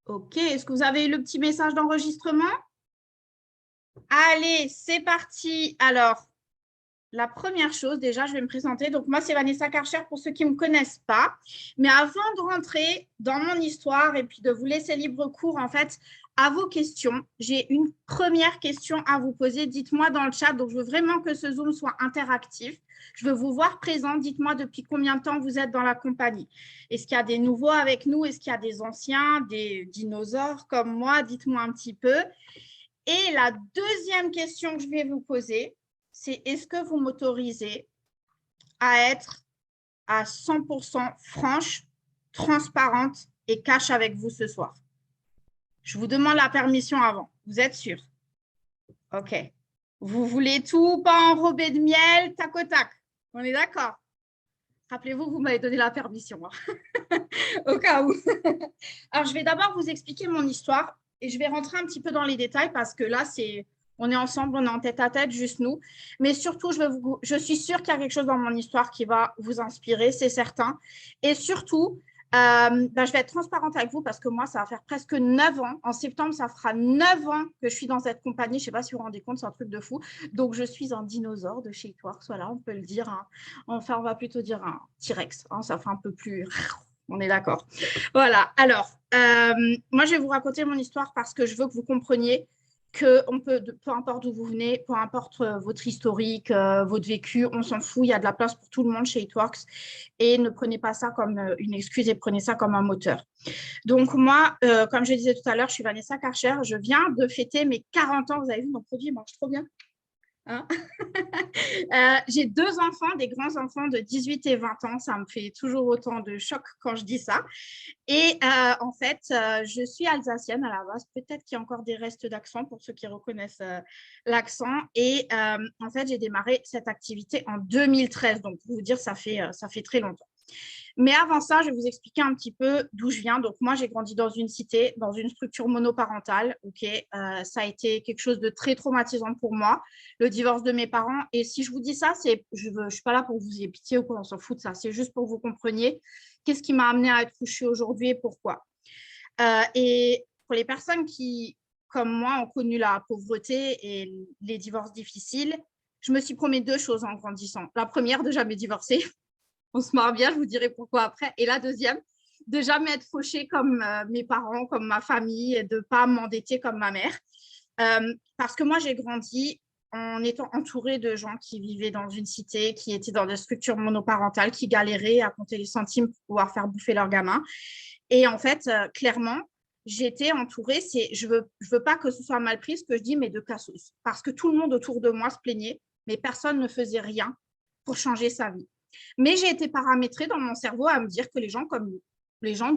Ok, est-ce que vous avez eu le petit message d'enregistrement? Allez, c'est parti. Alors, la première chose, déjà, je vais me présenter. Donc, moi, c'est Vanessa Karcher pour ceux qui ne me connaissent pas. Mais avant de rentrer dans mon histoire et puis de vous laisser libre cours, en fait, à vos questions, j'ai une première question à vous poser. Dites-moi dans le chat. Donc, je veux vraiment que ce Zoom soit interactif. Je veux vous voir présent. Dites-moi depuis combien de temps vous êtes dans la compagnie. Est-ce qu'il y a des nouveaux avec nous? Est-ce qu'il y a des anciens, des dinosaures comme moi? Dites-moi un petit peu. Et la deuxième question que je vais vous poser, c'est est-ce que vous m'autorisez à être à 100% franche, transparente et cash avec vous ce soir? Je vous demande la permission avant. Vous êtes sûr? OK. Vous voulez tout, pas enrobé de miel, tac au tac. On est d'accord? Rappelez-vous, vous m'avez donné la permission, hein. Au cas où. Alors, je vais d'abord vous expliquer mon histoire et je vais rentrer un petit peu dans les détails parce que là, on est ensemble, on est en tête à tête, juste nous. Mais surtout, je suis sûre qu'il y a quelque chose dans mon histoire qui va vous inspirer, c'est certain. Et surtout, je vais être transparente avec vous parce que moi, ça va faire presque 9 ans. En septembre, ça fera 9 ans que je suis dans cette compagnie. Je ne sais pas si vous vous rendez compte, c'est un truc de fou. Donc, je suis un dinosaure de chez Itworks, voilà, on peut le dire, hein. Enfin, on va plutôt dire un T-Rex, hein, ça fait un peu plus... On est d'accord. Voilà. Alors, moi, je vais vous raconter mon histoire parce que je veux que vous compreniez qu'on peut, peu importe d'où vous venez, peu importe votre historique, votre vécu, on s'en fout. Il y a de la place pour tout le monde chez Itworks. Et ne prenez pas ça comme une excuse et prenez ça comme un moteur. Donc, moi, comme je disais tout à l'heure, je suis Vanessa Karcher. Je viens de fêter mes 40 ans. Vous avez vu, mon produit marche trop bien. Hein. J'ai 2 enfants, des grands enfants de 18 et 20 ans. Ça me fait toujours autant de choc quand je dis ça. Et en fait, je suis alsacienne à la base. Peut-être qu'il y a encore des restes d'accent pour ceux qui reconnaissent l'accent. Et en fait, j'ai démarré cette activité en 2013. Donc, pour vous dire, ça fait très longtemps. Mais avant ça, je vais vous expliquer un petit peu d'où je viens. Donc, moi, j'ai grandi dans une cité, dans une structure monoparentale. Okay, ça a été quelque chose de très traumatisant pour moi, le divorce de mes parents. Et si je vous dis ça, je ne suis pas là pour que vous ayez pitié ou quoi, on s'en fout de ça. C'est juste pour que vous compreniez qu'est-ce qui m'a amené à être où je suis aujourd'hui et pourquoi. Et pour les personnes qui, comme moi, ont connu la pauvreté et les divorces difficiles, je me suis promis 2 choses en grandissant. La première, de jamais divorcer. On se marre bien, je vous dirai pourquoi après. Et la deuxième, de jamais être fauchée comme mes parents, comme ma famille, et de ne pas m'endetter comme ma mère. Parce que moi, j'ai grandi en étant entourée de gens qui vivaient dans une cité, qui étaient dans des structures monoparentales, qui galéraient à compter les centimes pour pouvoir faire bouffer leurs gamins. Et en fait, clairement, j'étais entourée, je veux pas que ce soit mal pris ce que je dis, mais de cassos. Parce que tout le monde autour de moi se plaignait, mais personne ne faisait rien pour changer sa vie. Mais j'ai été paramétrée dans mon cerveau à me dire que les gens comme nous, les gens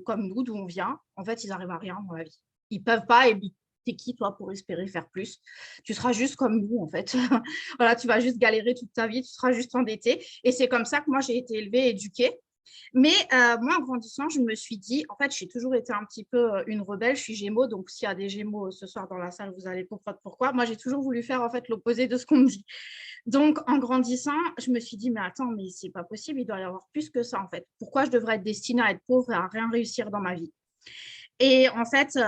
comme nous, d'où on vient, en fait, ils n'arrivent à rien dans la vie. Ils ne peuvent pas, et t'es qui, toi, pour espérer faire plus? Tu seras juste comme nous, en fait. Voilà, tu vas juste galérer toute ta vie, tu seras juste endetté. Et c'est comme ça que moi, j'ai été élevée, éduquée. Mais moi, en grandissant, je me suis dit, en fait, j'ai toujours été un petit peu une rebelle. Je suis Gémeaux, donc s'il y a des Gémeaux ce soir dans la salle, vous allez comprendre pourquoi. Moi, j'ai toujours voulu faire en fait l'opposé de ce qu'on me dit. Donc, en grandissant, je me suis dit, mais attends, mais c'est pas possible, il doit y avoir plus que ça en fait. Pourquoi je devrais être destinée à être pauvre et à rien réussir dans ma vie? Et en fait,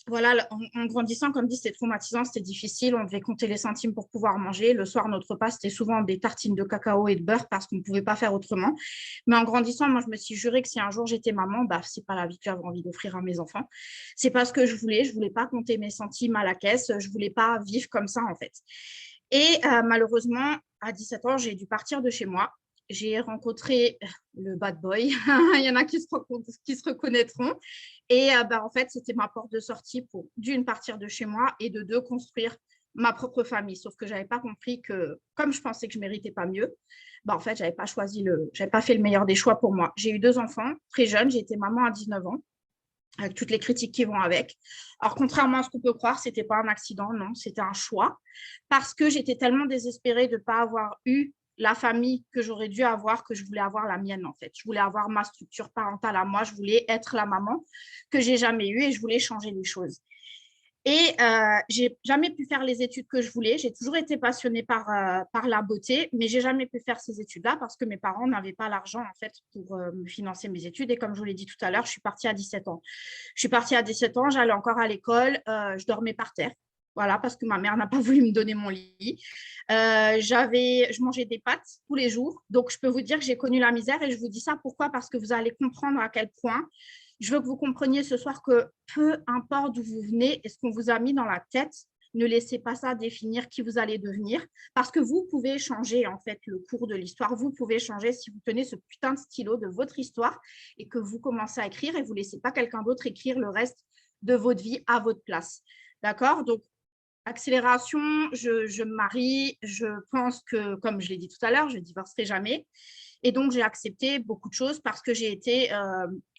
voilà, en grandissant, comme dit, c'était traumatisant, c'était difficile. On devait compter les centimes pour pouvoir manger. Le soir, notre repas, c'était souvent des tartines de cacao et de beurre parce qu'on ne pouvait pas faire autrement. Mais en grandissant, moi, je me suis juré que si un jour j'étais maman, bah, ce n'est pas la vie que j'avais envie d'offrir à mes enfants. C'est pas ce que je voulais. Je ne voulais pas compter mes centimes à la caisse. Je ne voulais pas vivre comme ça, en fait. Et malheureusement, à 17 ans, j'ai dû partir de chez moi. J'ai rencontré le bad boy. Il y en a qui se reconnaîtront. Et en fait, c'était ma porte de sortie pour, d'une, partir de chez moi et de deux, construire ma propre famille. Sauf que je n'avais pas compris que, comme je pensais que je ne méritais pas mieux, en fait, je n'avais pas j'avais pas fait le meilleur des choix pour moi. J'ai eu 2 enfants très jeunes. J'ai été maman à 19 ans avec toutes les critiques qui vont avec. Alors, contrairement à ce qu'on peut croire, ce n'était pas un accident, non, c'était un choix, parce que j'étais tellement désespérée de ne pas avoir eu la famille que j'aurais dû avoir, que je voulais avoir la mienne, en fait. Je voulais avoir ma structure parentale à moi, je voulais être la maman que j'ai jamais eue et je voulais changer les choses. Et je n'ai jamais pu faire les études que je voulais. J'ai toujours été passionnée par la beauté, mais je n'ai jamais pu faire ces études-là parce que mes parents n'avaient pas l'argent en fait, pour me financer mes études. Et comme je vous l'ai dit tout à l'heure, je suis partie à 17 ans. Je suis partie à 17 ans, j'allais encore à l'école, je dormais par terre. Voilà, parce que ma mère n'a pas voulu me donner mon lit. Je mangeais des pâtes tous les jours. Donc, je peux vous dire que j'ai connu la misère et je vous dis ça pourquoi? Parce que vous allez comprendre à quel point je veux que vous compreniez ce soir que peu importe d'où vous venez et ce qu'on vous a mis dans la tête, ne laissez pas ça définir qui vous allez devenir parce que vous pouvez changer en fait le cours de l'histoire. Vous pouvez changer si vous tenez ce putain de stylo de votre histoire et que vous commencez à écrire et vous ne laissez pas quelqu'un d'autre écrire le reste de votre vie à votre place. D'accord? Donc, accélération, je me marie, je pense que, comme je l'ai dit tout à l'heure, je ne divorcerai jamais. Et donc, j'ai accepté beaucoup de choses parce que j'ai été,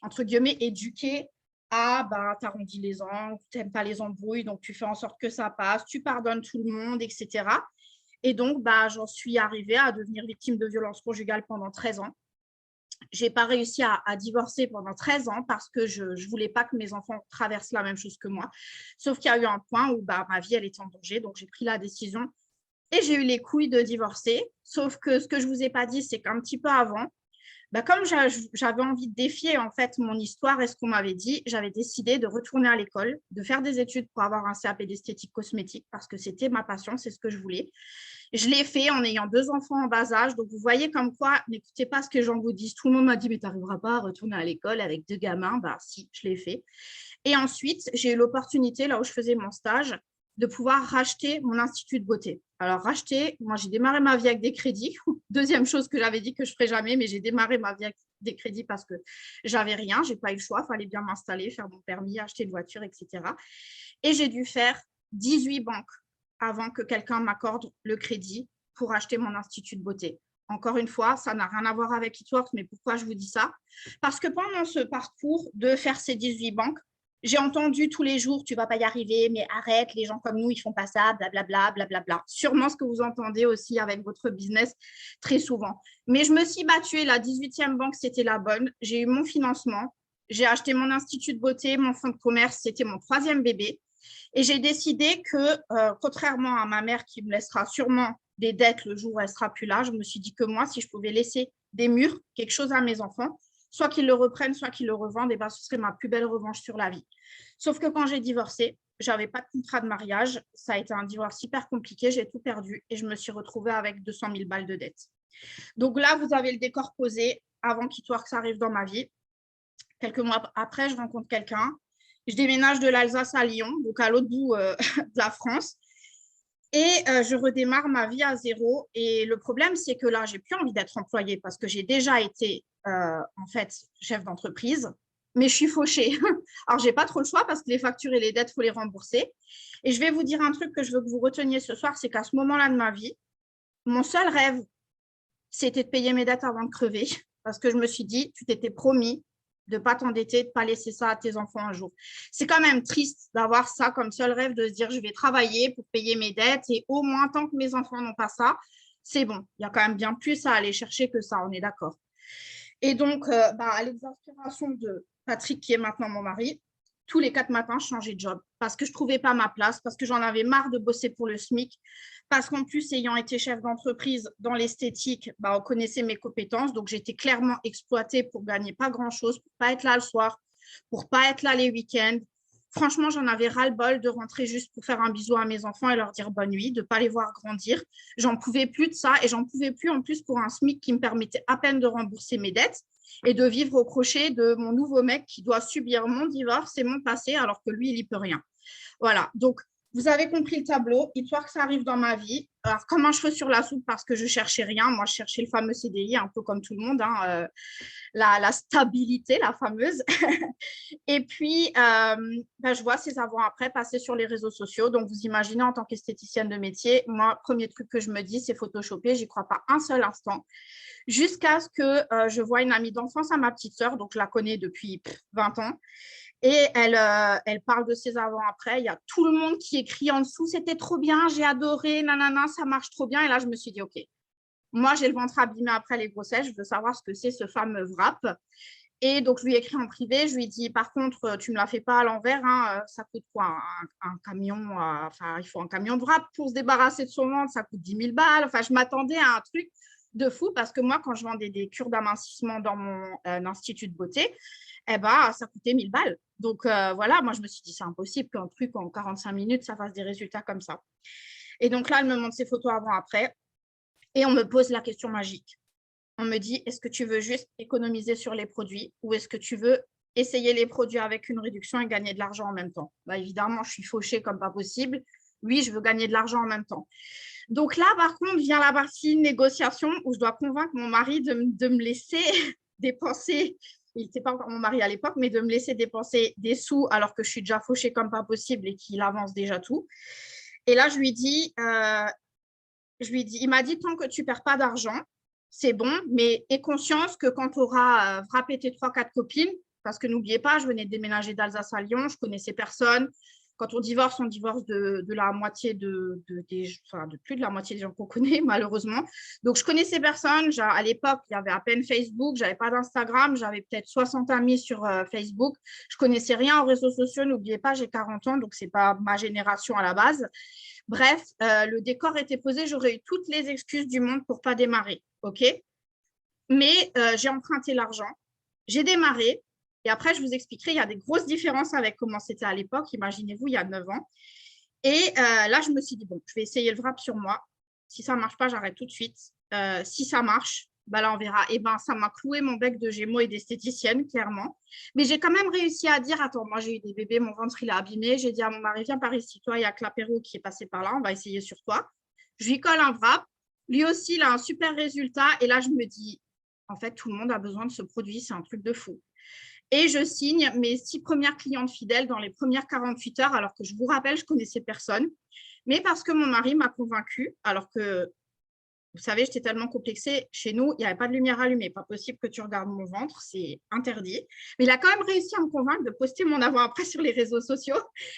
entre guillemets, éduquée à, tu arrondis les angles, tu n'aimes pas les embrouilles, donc tu fais en sorte que ça passe, tu pardonnes tout le monde, etc. Et donc, j'en suis arrivée à devenir victime de violences conjugales pendant 13 ans. Je n'ai pas réussi à divorcer pendant 13 ans parce que je ne voulais pas que mes enfants traversent la même chose que moi. Sauf qu'il y a eu un point où ma vie, elle était en danger. Donc, j'ai pris la décision et j'ai eu les couilles de divorcer. Sauf que ce que je ne vous ai pas dit, c'est qu'un petit peu avant, comme j'avais envie de défier en fait mon histoire et ce qu'on m'avait dit, j'avais décidé de retourner à l'école, de faire des études pour avoir un CAP d'esthétique cosmétique parce que c'était ma passion, c'est ce que je voulais. Je l'ai fait en ayant 2 enfants en bas âge. Donc, vous voyez comme quoi, n'écoutez pas ce que les gens vous disent. Tout le monde m'a dit, mais tu n'arriveras pas à retourner à l'école avec 2 gamins. Si, je l'ai fait. Et ensuite, j'ai eu l'opportunité, là où je faisais mon stage, de pouvoir racheter mon institut de beauté. Alors, racheter, moi, j'ai démarré ma vie avec des crédits. Deuxième chose que j'avais dit que je ne ferais jamais, mais j'ai démarré ma vie avec des crédits parce que j'avais rien. Je n'ai pas eu le choix. Il fallait bien m'installer, faire mon permis, acheter une voiture, etc. Et j'ai dû faire 18 banques avant que quelqu'un m'accorde le crédit pour acheter mon institut de beauté. Encore une fois, ça n'a rien à voir avec It-Works, mais pourquoi je vous dis ça? Parce que pendant ce parcours de faire ces 18 banques, j'ai entendu tous les jours, tu ne vas pas y arriver, mais arrête, les gens comme nous, ils ne font pas ça, blablabla, blablabla. Sûrement ce que vous entendez aussi avec votre business très souvent. Mais je me suis battue et la 18e banque, c'était la bonne. J'ai eu mon financement, j'ai acheté mon institut de beauté, mon fonds de commerce, c'était mon 3e bébé. Et j'ai décidé que, contrairement à ma mère qui me laissera sûrement des dettes le jour où elle ne sera plus là, je me suis dit que moi, si je pouvais laisser des murs, quelque chose à mes enfants, soit qu'ils le reprennent, soit qu'ils le revendent, et ce serait ma plus belle revanche sur la vie. Sauf que quand j'ai divorcé, je n'avais pas de contrat de mariage. Ça a été un divorce hyper compliqué, j'ai tout perdu et je me suis retrouvée avec 200 000 balles de dettes. Donc là, vous avez le décor posé avant qu'It-Works arrive dans ma vie. Quelques mois après, je rencontre quelqu'un. Je déménage de l'Alsace à Lyon, donc à l'autre bout de la France. Et je redémarre ma vie à zéro. Et le problème, c'est que là, j'ai plus envie d'être employée parce que j'ai déjà été, en fait, chef d'entreprise, mais je suis fauchée. Alors, je n'ai pas trop le choix parce que les factures et les dettes, il faut les rembourser. Et je vais vous dire un truc que je veux que vous reteniez ce soir, c'est qu'à ce moment-là de ma vie, mon seul rêve, c'était de payer mes dettes avant de crever parce que je me suis dit, tu t'étais promis de ne pas t'endetter, de ne pas laisser ça à tes enfants un jour. C'est quand même triste d'avoir ça comme seul rêve, de se dire je vais travailler pour payer mes dettes et au moins tant que mes enfants n'ont pas ça, c'est bon. Il y a quand même bien plus à aller chercher que ça, on est d'accord. Et donc, à l'exaspération de Patrick, qui est maintenant mon mari, tous les 4 matins, je changeais de job parce que je ne trouvais pas ma place, parce que j'en avais marre de bosser pour le SMIC, parce qu'en plus, ayant été chef d'entreprise dans l'esthétique, on connaissait mes compétences, donc j'étais clairement exploitée pour gagner pas grand-chose, pour pas être là le soir, pour pas être là les week-ends. Franchement, j'en avais ras-le-bol de rentrer juste pour faire un bisou à mes enfants et leur dire bonne nuit, de ne pas les voir grandir. J'en pouvais plus de ça et j'en pouvais plus en plus pour un SMIC qui me permettait à peine de rembourser mes dettes et de vivre au crochet de mon nouveau mec qui doit subir mon divorce et mon passé alors que lui, il n'y peut rien. Voilà, donc vous avez compris le tableau. It-Works, ça arrive dans ma vie. Alors, comme un cheveu sur la soupe parce que je ne cherchais rien. Moi, je cherchais le fameux CDI, un peu comme tout le monde, la stabilité, la fameuse. Et puis, je vois ces avant-après passer sur les réseaux sociaux. Donc, vous imaginez, en tant qu'esthéticienne de métier, moi, premier truc que je me dis, c'est photoshopper. Je n'y crois pas un seul instant. Jusqu'à ce que je vois une amie d'enfance à ma petite sœur, donc je la connais depuis 20 ans. Et elle parle de ses avant-après. Il y a tout le monde qui écrit en dessous, c'était trop bien, j'ai adoré, nanana, ça marche trop bien. Et là, je me suis dit, OK, moi, j'ai le ventre abîmé après les grossesses, je veux savoir ce que c'est ce fameux wrap. Et donc, je lui ai écrit en privé, je lui ai dit, par contre, tu ne me la fais pas à l'envers, hein, ça coûte quoi un camion, enfin, il faut un camion de wrap pour se débarrasser de son ventre, ça coûte 10 000 balles. Enfin, je m'attendais à un truc de fou parce que moi, quand je vendais des cures d'amincissement dans mon institut de beauté, eh ben, ça coûtait 1000 balles. Donc, voilà, moi, je me suis dit, c'est impossible qu'un truc en 45 minutes, ça fasse des résultats comme ça. Et donc là, elle me montre ses photos avant-après et on me pose la question magique. On me dit, est-ce que tu veux juste économiser sur les produits ou est-ce que tu veux essayer les produits avec une réduction et gagner de l'argent en même temps? Bah, évidemment, je suis fauchée comme pas possible. Oui, je veux gagner de l'argent en même temps. Donc là, par contre, vient la partie négociation où je dois convaincre mon mari de me laisser dépenser. Il n'était pas encore mon mari à l'époque, mais de me laisser dépenser des sous alors que je suis déjà fauchée comme pas possible et qu'il avance déjà tout. Et là, je lui dis, il m'a dit, tant que tu ne perds pas d'argent, c'est bon, mais aie conscience que quand tu auras frappé tes 3-4 copines, parce que n'oubliez pas, je venais de déménager d'Alsace à Lyon, je connaissais personne. Quand on divorce de la moitié de plus de la moitié des gens qu'on connaît, malheureusement. Donc, je connaissais personne. À l'époque, il y avait à peine Facebook, je n'avais pas d'Instagram, j'avais peut-être 60 amis sur Facebook. Je ne connaissais rien aux réseaux sociaux, n'oubliez pas, j'ai 40 ans, donc ce n'est pas ma génération à la base. Bref, le décor était posé, j'aurais eu toutes les excuses du monde pour ne pas démarrer. OK? Mais j'ai emprunté l'argent, j'ai démarré. Et après, je vous expliquerai, il y a des grosses différences avec comment c'était à l'époque. Imaginez-vous, il y a 9 ans. Et là, je me suis dit, bon, je vais essayer le wrap sur moi. Si ça ne marche pas, j'arrête tout de suite. Si ça marche, bah là, on verra. Et ben, ça m'a cloué mon bec de Gémeaux et d'esthéticienne, clairement. Mais j'ai quand même réussi à dire, attends, moi, j'ai eu des bébés, mon ventre, il est abîmé. J'ai dit à mon mari, viens par ici, toi, il y a que l'apéro qui est passé par là, on va essayer sur toi. Je lui colle un wrap. Lui aussi, il a un super résultat. Et là, je me dis, en fait, tout le monde a besoin de ce produit, c'est un truc de fou. Et je signe mes 6 premières clientes fidèles dans les premières 48 heures, alors que je vous rappelle, je ne connaissais personne. Mais parce que mon mari m'a convaincue, alors que, vous savez, j'étais tellement complexée. Chez nous, il n'y avait pas de lumière allumée. Pas possible que tu regardes mon ventre, c'est interdit. Mais il a quand même réussi à me convaincre de poster mon avant-après sur les réseaux sociaux.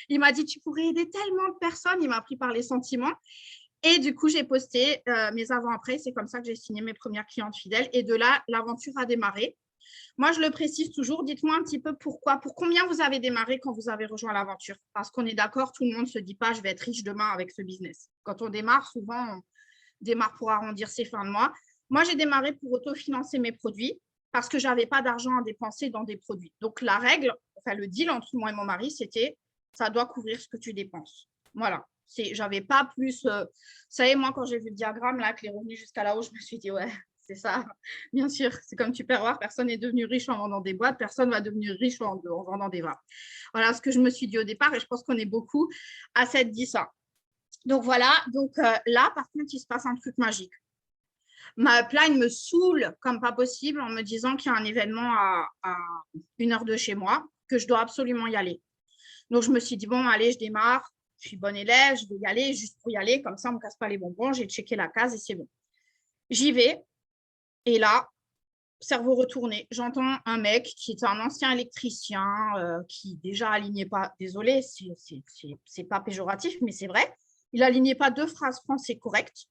Il m'a dit, tu pourrais aider tellement de personnes. Il m'a pris par les sentiments. Et du coup, j'ai posté mes avant-après. C'est comme ça que j'ai signé mes premières clientes fidèles. Et de là, l'aventure a démarré. Moi, je le précise toujours. Dites-moi un petit peu pourquoi. Pour combien vous avez démarré quand vous avez rejoint l'aventure? Parce qu'on est d'accord, tout le monde ne se dit pas, je vais être riche demain avec ce business. Quand on démarre, souvent, on démarre pour arrondir ses fins de mois. Moi, j'ai démarré pour autofinancer mes produits parce que je n'avais pas d'argent à dépenser dans des produits. Donc, la règle, enfin, le deal entre moi et mon mari, c'était ça doit couvrir ce que tu dépenses. Voilà. J'avais pas plus. Vous savez, moi, quand j'ai vu le diagramme, là, avec les revenus jusqu'à là-haut, je me suis dit, ouais, c'est ça. Bien sûr, c'est comme tu peux voir, personne n'est devenu riche en vendant des boîtes, personne va devenir riche en vendant des vins. Voilà ce que je me suis dit au départ et je pense qu'on est beaucoup à s'être dit ça. Donc voilà, donc là, par contre, il se passe un truc magique. Ma upline me saoule comme pas possible en me disant qu'il y a un événement à 1 heure de chez moi, que je dois absolument y aller. Donc, je me suis dit, bon, allez, je démarre, je suis bonne élève, je vais y aller juste pour y aller, comme ça, on ne me casse pas les bonbons, j'ai checké la case et c'est bon. J'y vais, et là, cerveau retourné, j'entends un mec qui est un ancien électricien, qui déjà alignait pas, désolé, c'est pas péjoratif, mais c'est vrai, il alignait pas 2 phrases français correctes.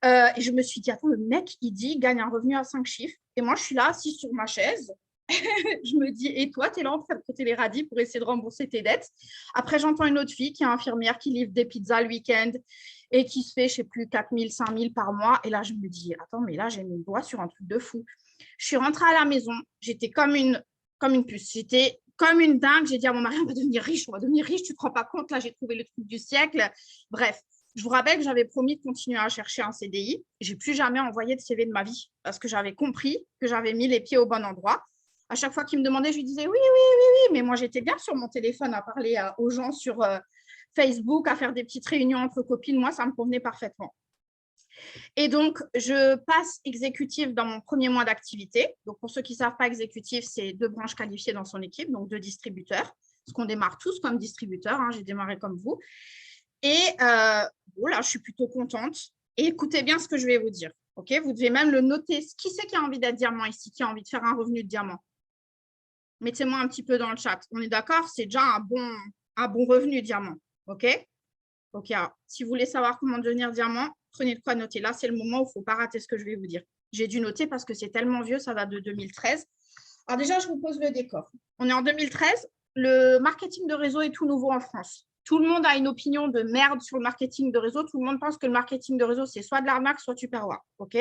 Et je me suis dit, attends, le mec, il dit, gagne un revenu à 5 chiffres. Et moi, je suis là, assise sur ma chaise. Je me dis, et toi, tu es là en train de côté les radis pour essayer de rembourser tes dettes. Après, j'entends une autre fille qui est infirmière, qui livre des pizzas le week-end et qui se fait, je ne sais plus, 4 000, 5 000 par mois. Et là, je me dis, attends, mais là, j'ai mis le doigt sur un truc de fou. Je suis rentrée à la maison, j'étais comme une puce. J'étais comme une dingue. J'ai dit à mon mari, on va devenir riche, tu ne te rends pas compte, là, j'ai trouvé le truc du siècle. Bref. Je vous rappelle que j'avais promis de continuer à chercher un CDI. Je n'ai plus jamais envoyé de CV de ma vie parce que j'avais compris que j'avais mis les pieds au bon endroit. À chaque fois qu'il me demandait, je lui disais oui, oui, oui, oui. Mais moi, j'étais bien sur mon téléphone à parler aux gens sur Facebook, à faire des petites réunions entre copines. Moi, ça me convenait parfaitement. Et donc, je passe exécutive dans mon premier mois d'activité. Donc, pour ceux qui ne savent pas, exécutif, c'est 2 branches qualifiées dans son équipe, donc 2 distributeurs. Parce qu'on démarre tous comme distributeurs. Hein, j'ai démarré comme vous. Et voilà, je suis plutôt contente. Et écoutez bien ce que je vais vous dire. Okay, vous devez même le noter. Qui c'est qui a envie d'être diamant ici, qui a envie de faire un revenu de diamant? Mettez-moi un petit peu dans le chat. On est d'accord? C'est déjà un bon revenu diamant. OK? Donc, si vous voulez savoir comment devenir diamant, prenez de quoi noter. Là, c'est le moment où il ne faut pas rater ce que je vais vous dire. J'ai dû noter parce que c'est tellement vieux, ça va de 2013. Alors déjà, je vous pose le décor. On est en 2013. Le marketing de réseau est tout nouveau en France. Tout le monde a une opinion de merde sur le marketing de réseau. Tout le monde pense que le marketing de réseau, c'est soit de l'arnaque, soit tupperware. OK ?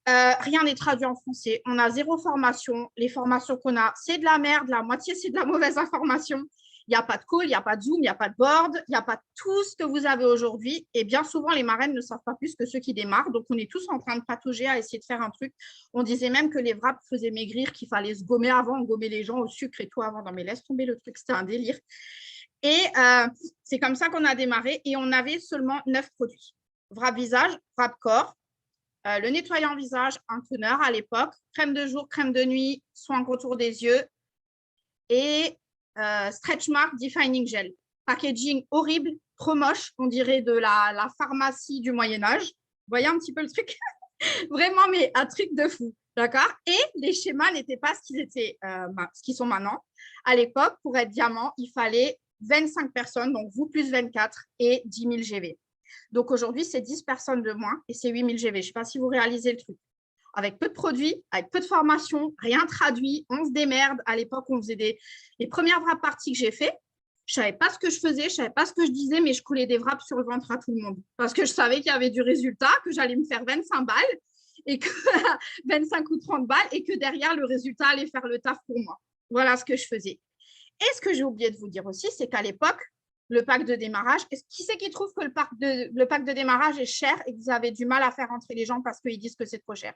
Rien n'est traduit en français. On a 0 formation. Les formations qu'on a, c'est de la merde. La moitié, c'est de la mauvaise information. Il n'y a pas de call, il n'y a pas de Zoom, il n'y a pas de board, il n'y a pas tout ce que vous avez aujourd'hui. Et bien souvent, les marraines ne savent pas plus que ceux qui démarrent. Donc, on est tous en train de patauger à essayer de faire un truc. On disait même que les wraps faisaient maigrir, qu'il fallait se gommer avant, on gommait les gens au sucre et tout avant. Non, mais laisse tomber le truc, c'était un délire. Et c'est comme ça qu'on a démarré. Et on avait seulement 9 produits. Wrap visage, wrap corps, le nettoyant visage, un toner à l'époque, crème de jour, crème de nuit, soin contour des yeux et Stretch Mark Defining Gel. Packaging horrible, trop moche, on dirait de la pharmacie du Moyen-Âge. Vous voyez un petit peu le truc? Vraiment, mais un truc de fou. D'accord? Et les schémas n'étaient pas ce qu'ils sont maintenant. À l'époque, pour être diamant, il fallait 25 personnes, donc vous plus 24 et 10 000 GV. Donc aujourd'hui, c'est 10 personnes de moins et c'est 8 000 GV. Je ne sais pas si vous réalisez le truc. Avec peu de produits, avec peu de formation, rien traduit, on se démerde. À l'époque, on faisait les premières wrap parties que j'ai fait. Je ne savais pas ce que je faisais, je ne savais pas ce que je disais, mais je coulais des wraps sur le ventre à tout le monde parce que je savais qu'il y avait du résultat, que j'allais me faire 25 balles et que 25 ou 30 balles et que derrière, le résultat allait faire le taf pour moi. Voilà ce que je faisais. Et ce que j'ai oublié de vous dire aussi, c'est qu'à l'époque, le pack de démarrage, qui c'est qui trouve que le pack de démarrage est cher et que vous avez du mal à faire entrer les gens parce qu'ils disent que c'est trop cher?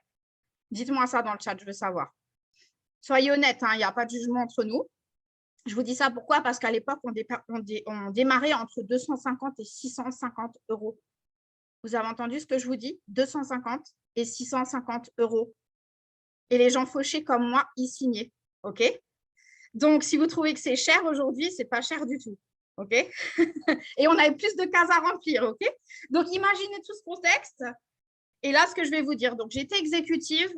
Dites-moi ça dans le chat, je veux savoir. Soyez honnêtes, il n'y a pas de jugement entre nous. Je vous dis ça pourquoi? Parce qu'à l'époque, on démarrait entre 250 et 650 euros. Vous avez entendu ce que je vous dis? 250 et 650 euros. Et les gens fauchés comme moi, ils signaient. OK? Donc, si vous trouvez que c'est cher aujourd'hui, ce n'est pas cher du tout. OK? Et on avait plus de cases à remplir. OK? Donc, imaginez tout ce contexte. Et là, ce que je vais vous dire, donc j'étais exécutive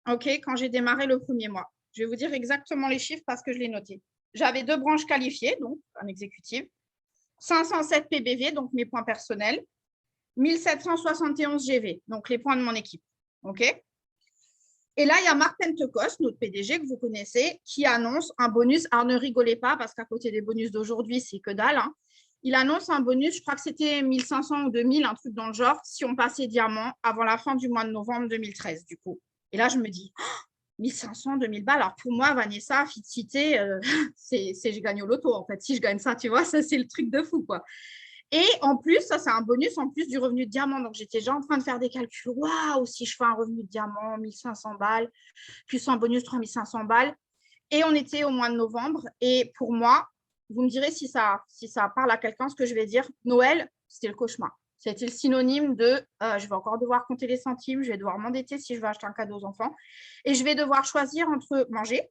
quand j'ai démarré le premier mois. Je vais vous dire exactement les chiffres parce que je l'ai noté. J'avais 2 branches qualifiées, donc en exécutive, 507 PBV, donc mes points personnels, 1771 GV, donc les points de mon équipe. OK? Et là, il y a Marc Pentecost, notre PDG que vous connaissez, qui annonce un bonus. Alors, ne rigolez pas parce qu'à côté des bonus d'aujourd'hui, c'est que dalle. Hein. Il annonce un bonus, je crois que c'était 1500 ou 2000, un truc dans le genre, si on passait diamant avant la fin du mois de novembre 2013, du coup. Et là, je me dis, 1500, 2000 balles. Alors, pour moi, Vanessa, Fit Cité, je gagne au loto, en fait. Si je gagne ça, tu vois, ça, c'est le truc de fou, quoi. Et en plus, ça, c'est un bonus en plus du revenu de diamant. Donc, j'étais déjà en train de faire des calculs. Waouh, si je fais un revenu de diamant, 1500 balles, plus un bonus 3500 balles. Et on était au mois de novembre. Et pour moi, vous me direz si ça parle à quelqu'un, ce que je vais dire. Noël, c'était le cauchemar. C'était le synonyme de je vais encore devoir compter les centimes, je vais devoir m'endetter si je veux acheter un cadeau aux enfants. Et je vais devoir choisir entre manger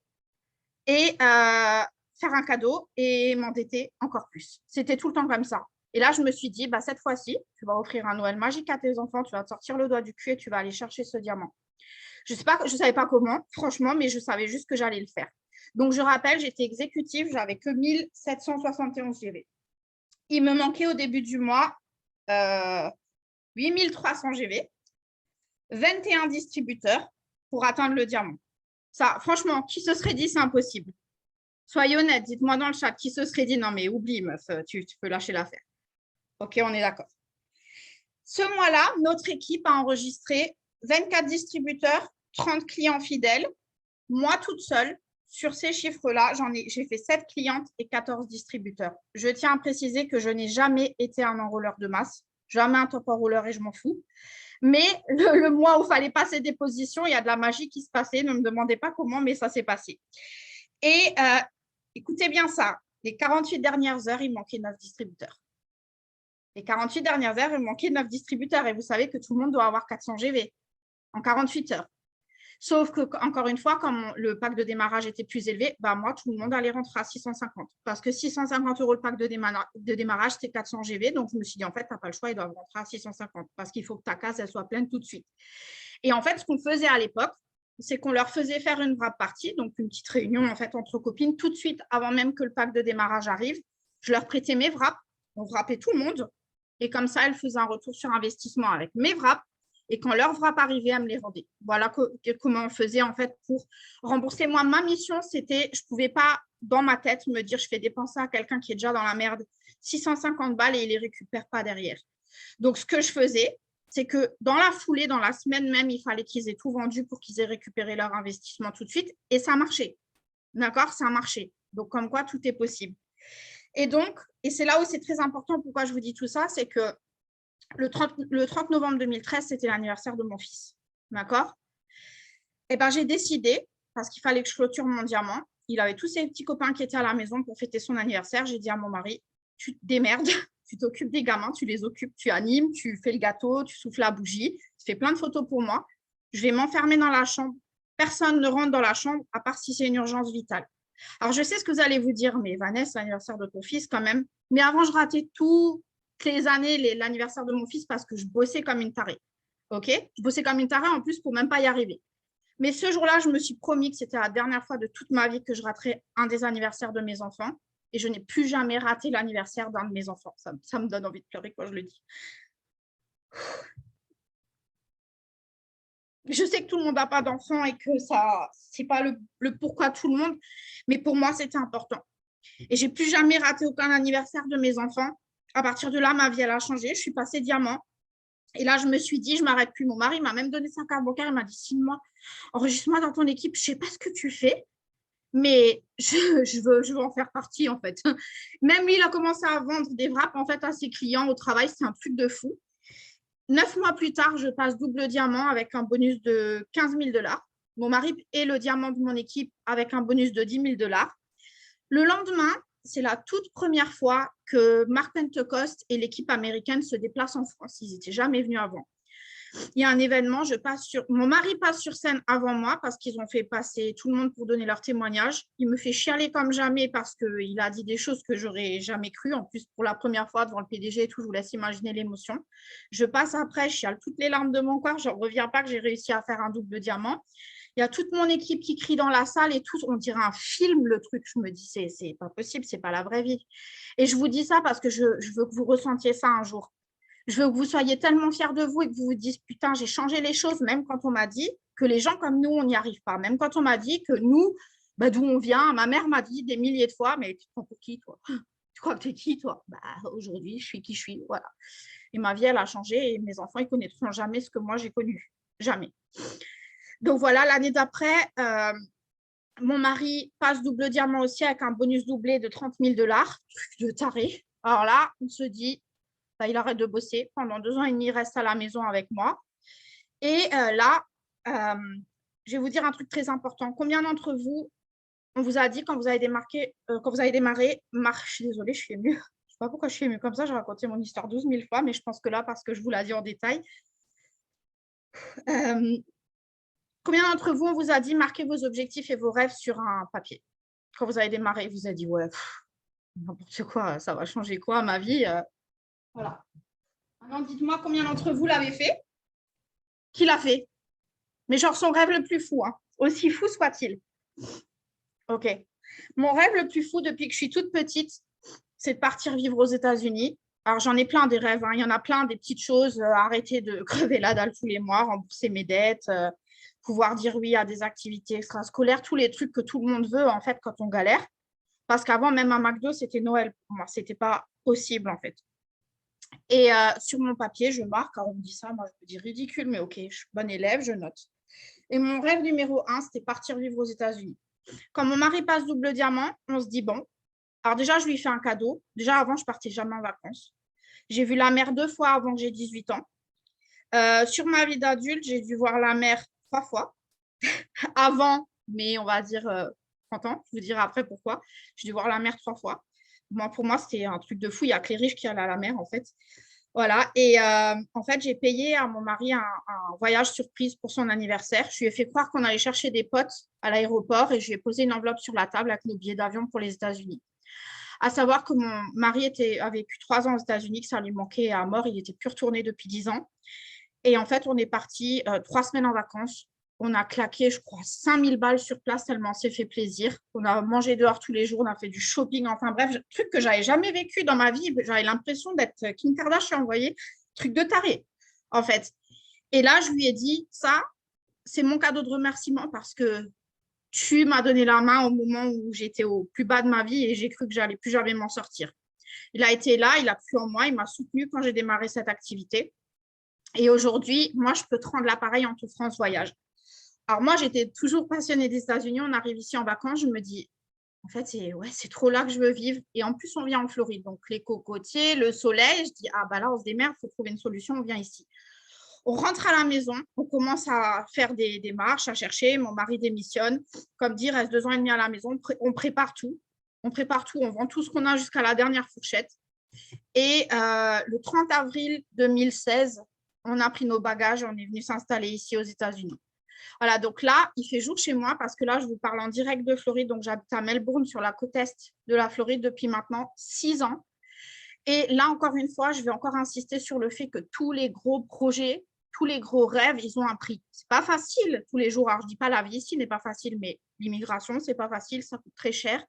et faire un cadeau et m'endetter encore plus. C'était tout le temps comme ça. Et là, je me suis dit, bah, cette fois-ci, tu vas offrir un Noël magique à tes enfants, tu vas te sortir le doigt du cul et tu vas aller chercher ce diamant. Je ne savais pas comment, franchement, mais je savais juste que j'allais le faire. Donc, je rappelle, j'étais exécutive, je n'avais que 1771 GV. Il me manquait au début du mois 8300 GV, 21 distributeurs pour atteindre le diamant. Ça, franchement, qui se serait dit c'est impossible? Soyez honnête, dites-moi dans le chat, qui se serait dit non mais oublie meuf, tu peux lâcher l'affaire. Ok, on est d'accord. Ce mois-là, notre équipe a enregistré 24 distributeurs, 30 clients fidèles. Moi, toute seule, sur ces chiffres-là, j'ai fait 7 clientes et 14 distributeurs. Je tiens à préciser que je n'ai jamais été un enrôleur de masse, jamais un top enrôleur et je m'en fous. Mais le mois où il fallait passer des positions, il y a de la magie qui se passait. Ne me demandez pas comment, mais ça s'est passé. Et écoutez bien ça, les 48 dernières heures, il manquait 9 distributeurs. Les 48 dernières heures, il manquait 9 distributeurs. Et vous savez que tout le monde doit avoir 400 GV en 48 heures. Sauf que, encore une fois, comme le pack de démarrage était plus élevé, bah moi, tout le monde allait rentrer à 650. Parce que 650 € le pack de démarrage, c'était 400 GV. Donc, je me suis dit, en fait, tu n'as pas le choix, ils doivent rentrer à 650 parce qu'il faut que ta case, elle soit pleine tout de suite. Et en fait, ce qu'on faisait à l'époque, c'est qu'on leur faisait faire une wrap party, donc une petite réunion en fait entre copines, tout de suite, avant même que le pack de démarrage arrive. Je leur prêtais mes wraps, on wrappait tout le monde. Et comme ça, elles faisaient un retour sur investissement avec mes wraps. Et quand leur wrap arrivait, elle me les rendait. Voilà comment on faisait en fait pour rembourser. Moi, ma mission, c'était, je ne pouvais pas dans ma tête me dire, je fais dépenser à quelqu'un qui est déjà dans la merde 650 balles et il ne les récupère pas derrière. Donc, ce que je faisais, c'est que dans la foulée, dans la semaine même, il fallait qu'ils aient tout vendu pour qu'ils aient récupéré leur investissement tout de suite. Et ça marchait. D'accord? Ça a marché. Donc, comme quoi, tout est possible. Et donc, et c'est là où c'est très important, pourquoi je vous dis tout ça, c'est que le 30 novembre 2013, c'était l'anniversaire de mon fils. D'accord? Et bien, j'ai décidé, parce qu'il fallait que je clôture mon diamant, il avait tous ses petits copains qui étaient à la maison pour fêter son anniversaire. J'ai dit à mon mari, tu te démerdes, tu t'occupes des gamins, tu les occupes, tu animes, tu fais le gâteau, tu souffles la bougie, tu fais plein de photos pour moi. Je vais m'enfermer dans la chambre. Personne ne rentre dans la chambre, à part si c'est une urgence vitale. Alors, je sais ce que vous allez vous dire, mais Vanessa, l'anniversaire de ton fils quand même. Mais avant, je ratais toutes les années l'anniversaire de mon fils parce que je bossais comme une tarée. OK? Je bossais comme une tarée en plus pour même pas y arriver. Mais ce jour-là, je me suis promis que c'était la dernière fois de toute ma vie que je raterais un des anniversaires de mes enfants. Et je n'ai plus jamais raté l'anniversaire d'un de mes enfants. Ça me donne envie de pleurer quand je le dis. Je sais que tout le monde n'a pas d'enfants et que ça, c'est pas le pourquoi tout le monde, mais pour moi, c'était important. Et j'ai plus jamais raté aucun anniversaire de mes enfants. À partir de là, ma vie, elle a changé. Je suis passée diamant. Et là, je me suis dit, je ne m'arrête plus. Mon mari m'a même donné sa carte bancaire. Il m'a dit, signe-moi, enregistre-moi dans ton équipe. Je ne sais pas ce que tu fais, mais je veux en faire partie, en fait. Même lui, il a commencé à vendre des wraps, en fait, à ses clients au travail. C'est un truc de fou. 9 mois plus tard, je passe double diamant avec un bonus de 15 000 $. Mon mari est le diamant de mon équipe avec un bonus de 10 000 $. Le lendemain, c'est la toute première fois que Mark Pentecost et l'équipe américaine se déplacent en France. Ils n'étaient jamais venus avant. Il y a un événement, mon mari passe sur scène avant moi parce qu'ils ont fait passer tout le monde pour donner leur témoignage. Il me fait chialer comme jamais parce qu'il a dit des choses que j'aurais jamais crues. En plus, pour la première fois devant le PDG et tout, je vous laisse imaginer l'émotion. Je passe après, je chiale toutes les larmes de mon corps. Je ne reviens pas que j'ai réussi à faire un double diamant. Il y a toute mon équipe qui crie dans la salle et tout. On dirait un film, le truc. Je me dis, c'est pas possible, c'est pas la vraie vie. Et je vous dis ça parce que je veux que vous ressentiez ça un jour. Je veux que vous soyez tellement fiers de vous et que vous vous dites, putain, j'ai changé les choses, même quand on m'a dit que les gens comme nous, on n'y arrive pas. Même quand on m'a dit que nous, d'où on vient, ma mère m'a dit des milliers de fois, mais tu te prends pour qui, toi? Tu crois que tu es qui, toi? Aujourd'hui, je suis qui je suis, voilà. Et ma vie, elle a changé et mes enfants, ils ne connaîtront jamais ce que moi, j'ai connu. Jamais. Donc voilà, l'année d'après, mon mari passe double diamant aussi avec un bonus doublé de 30 000 $, truc de taré. Alors là, on se dit, il arrête de bosser. Pendant 2 ans et demi, il reste à la maison avec moi. Et là, je vais vous dire un truc très important. Combien d'entre vous, on vous a dit quand vous avez démarré, je suis désolée, je suis émue. Je ne sais pas pourquoi je suis émue comme ça. J'ai raconté mon histoire 12 000 fois, mais je pense que là, parce que je vous l'ai dit en détail. Combien d'entre vous, on vous a dit marquez vos objectifs et vos rêves sur un papier? Quand vous avez démarré, vous avez dit ouais, n'importe quoi, ça va changer quoi ma vie? Voilà. Maintenant, dites-moi combien d'entre vous l'avez fait? Qui l'a fait? Mais genre son rêve le plus fou, hein. Aussi fou soit-il. Ok. Mon rêve le plus fou depuis que je suis toute petite, c'est de partir vivre aux États-Unis. Alors, j'en ai plein des rêves, hein. Il y en a plein des petites choses. Arrêter de crever la dalle tous les mois, rembourser mes dettes, pouvoir dire oui à des activités extrascolaires, tous les trucs que tout le monde veut, en fait, quand on galère. Parce qu'avant, même à McDo, c'était Noël pour moi. Ce n'était pas possible, en fait. Et sur mon papier, je marque, quand on me dit ça, moi, je me dis ridicule, mais ok, je suis bonne élève, je note. Et mon rêve numéro 1, c'était partir vivre aux États-Unis. Quand mon mari passe double diamant, on se dit bon. Alors déjà, je lui fais un cadeau. Déjà, avant, je partais jamais en vacances. J'ai vu la mer 2 fois avant que j'ai 18 ans. Sur ma vie d'adulte, j'ai dû voir la mer 3 fois. Avant, mais on va dire 30 ans. Je vous dirai après pourquoi. J'ai dû voir la mer 3 fois. Pour moi, c'était un truc de fou. Il n'y a que les riches qui allaient à la mer, en fait. Voilà. Et en fait, j'ai payé à mon mari un voyage surprise pour son anniversaire. Je lui ai fait croire qu'on allait chercher des potes à l'aéroport et je lui ai posé une enveloppe sur la table avec nos billets d'avion pour les États-Unis. À savoir que mon mari a vécu 3 ans aux États-Unis, que ça lui manquait à mort. Il n'était plus retourné depuis 10 ans. Et en fait, on est parti 3 semaines en vacances. On a claqué, je crois, 5 000 balles sur place tellement on s'est fait plaisir. On a mangé dehors tous les jours, on a fait du shopping. Enfin bref, truc que j'avais jamais vécu dans ma vie. J'avais l'impression d'être Kim Kardashian, vous voyez, truc de taré, en fait. Et là, je lui ai dit, ça, c'est mon cadeau de remerciement parce que tu m'as donné la main au moment où j'étais au plus bas de ma vie et j'ai cru que j'allais plus jamais m'en sortir. Il a été là, il a cru en moi, il m'a soutenu quand j'ai démarré cette activité. Et aujourd'hui, moi, je peux te rendre l'appareil en tout France Voyage. Alors moi, j'étais toujours passionnée des États-Unis. On arrive ici en vacances, je me dis, en fait, c'est trop là que je veux vivre. Et en plus, on vient en Floride. Donc, les cocotiers, le soleil, je dis, ah bah là, on se démerde, il faut trouver une solution, on vient ici. On rentre à la maison, on commence à faire des démarches, à chercher. Mon mari démissionne. Comme dit, il reste 2 ans et demi à la maison. On prépare tout. On prépare tout, on vend tout ce qu'on a jusqu'à la dernière fourchette. Et le 30 avril 2016, on a pris nos bagages et on est venu s'installer ici aux États-Unis. Voilà, donc là, il fait jour chez moi parce que là, je vous parle en direct de Floride. Donc, j'habite à Melbourne, sur la côte est de la Floride depuis maintenant 6 ans. Et là, encore une fois, je vais encore insister sur le fait que tous les gros projets, tous les gros rêves, ils ont un prix. Ce n'est pas facile tous les jours. Alors, je ne dis pas la vie ici n'est pas facile, mais l'immigration, ce n'est pas facile, ça coûte très cher.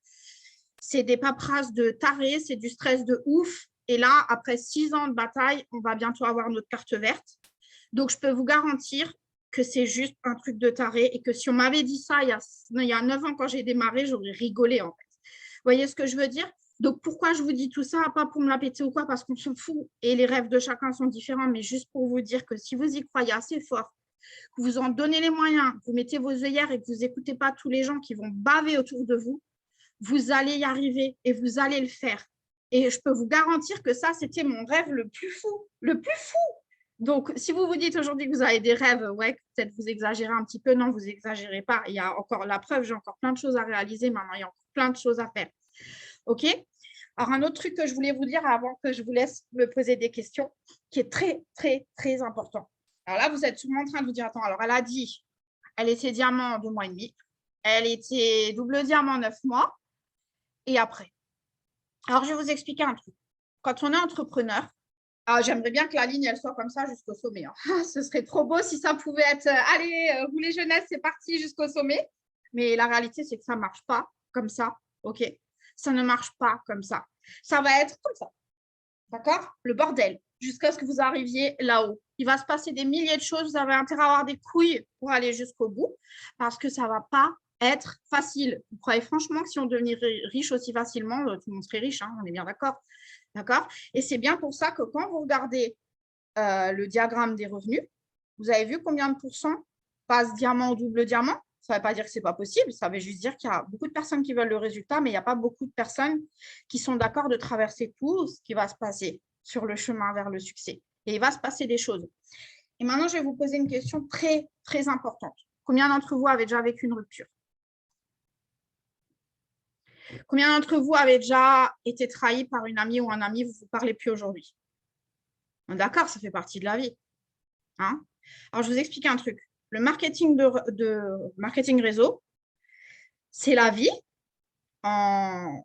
C'est des paperasses de taré, c'est du stress de ouf. Et là, après 6 ans de bataille, on va bientôt avoir notre carte verte. Donc, je peux vous garantir que c'est juste un truc de taré et que si on m'avait dit ça il y a 9 ans quand j'ai démarré, j'aurais rigolé en fait. Vous voyez ce que je veux dire? Donc, pourquoi je vous dis tout ça? Pas pour me la péter ou quoi, parce qu'on s'en fout et les rêves de chacun sont différents, mais juste pour vous dire que si vous y croyez assez fort, que vous en donnez les moyens, que vous mettez vos œillères et que vous n'écoutez pas tous les gens qui vont baver autour de vous, vous allez y arriver et vous allez le faire. Et je peux vous garantir que ça, c'était mon rêve le plus fou, le plus fou. Donc, si vous vous dites aujourd'hui que vous avez des rêves, ouais, peut-être vous exagérez un petit peu, non, vous n'exagérez pas. Il y a encore la preuve, j'ai encore plein de choses à réaliser maintenant, il y a encore plein de choses à faire. OK? Alors, un autre truc que je voulais vous dire avant que je vous laisse me poser des questions, qui est très, très, très important. Alors là, vous êtes sûrement en train de vous dire, attends, alors elle a dit, elle était diamant en 2 mois et demi, elle était double diamant en 9 mois, et après. Alors, je vais vous expliquer un truc. Quand on est entrepreneur, j'aimerais bien que la ligne, elle soit comme ça jusqu'au sommet. Hein. Ce serait trop beau si ça pouvait être, allez, vous les jeunesses, c'est parti jusqu'au sommet. Mais la réalité, c'est que ça ne marche pas comme ça. OK? Ça ne marche pas comme ça. Ça va être comme ça. D'accord? Le bordel, jusqu'à ce que vous arriviez là-haut. Il va se passer des milliers de choses. Vous avez intérêt à avoir des couilles pour aller jusqu'au bout parce que ça ne va pas être facile. Vous croyez franchement que si on devenait riche aussi facilement, tout le monde serait riche, hein, on est bien d'accord. D'accord? Et c'est bien pour ça que quand vous regardez le diagramme des revenus, vous avez vu combien de pourcents passent diamant ou double diamant? Ça ne veut pas dire que ce n'est pas possible, ça veut juste dire qu'il y a beaucoup de personnes qui veulent le résultat, mais il n'y a pas beaucoup de personnes qui sont d'accord de traverser tout ce qui va se passer sur le chemin vers le succès. Et il va se passer des choses. Et maintenant, je vais vous poser une question très, très importante. Combien d'entre vous avez déjà vécu une rupture? Combien d'entre vous avez déjà été trahi par une amie ou un ami, vous ne vous parlez plus aujourd'hui? D'accord, ça fait partie de la vie. Hein? Alors, je vous explique un truc. Le marketing de marketing réseau, c'est la vie en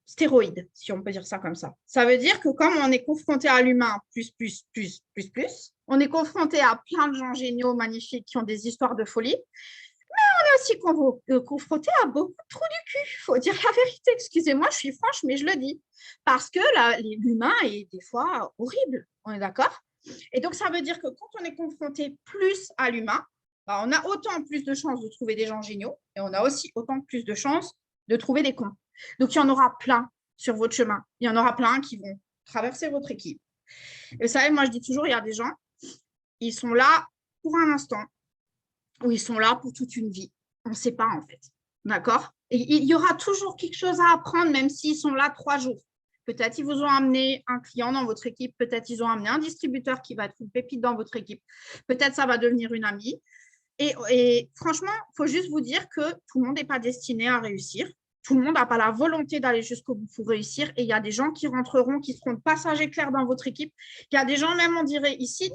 stéroïde, si on peut dire ça comme ça. Ça veut dire que comme on est confronté à l'humain plus, on est confronté à plein de gens géniaux, magnifiques, qui ont des histoires de folie, aussi confronté à beaucoup de trous du cul. Il faut dire la vérité. Excusez-moi, je suis franche, mais je le dis. Parce que l'humain est des fois horrible. On est d'accord? Et donc, ça veut dire que quand on est confronté plus à l'humain, bah, on a autant plus de chances de trouver des gens géniaux et on a aussi autant plus de chances de trouver des cons. Donc, il y en aura plein sur votre chemin. Il y en aura plein qui vont traverser votre équipe. Et vous savez, moi, je dis toujours, il y a des gens, ils sont là pour un instant ou ils sont là pour toute une vie. On ne sait pas, en fait. D'accord? Et il y aura toujours quelque chose à apprendre, même s'ils sont là 3 jours. Peut-être ils vous ont amené un client dans votre équipe. Peut-être ils ont amené un distributeur qui va être une pépite dans votre équipe. Peut-être ça va devenir une amie. Et franchement, il faut juste vous dire que tout le monde n'est pas destiné à réussir. Tout le monde n'a pas la volonté d'aller jusqu'au bout pour réussir. Et il y a des gens qui rentreront, qui seront de passage éclair dans votre équipe. Il y a des gens, même on dirait ici,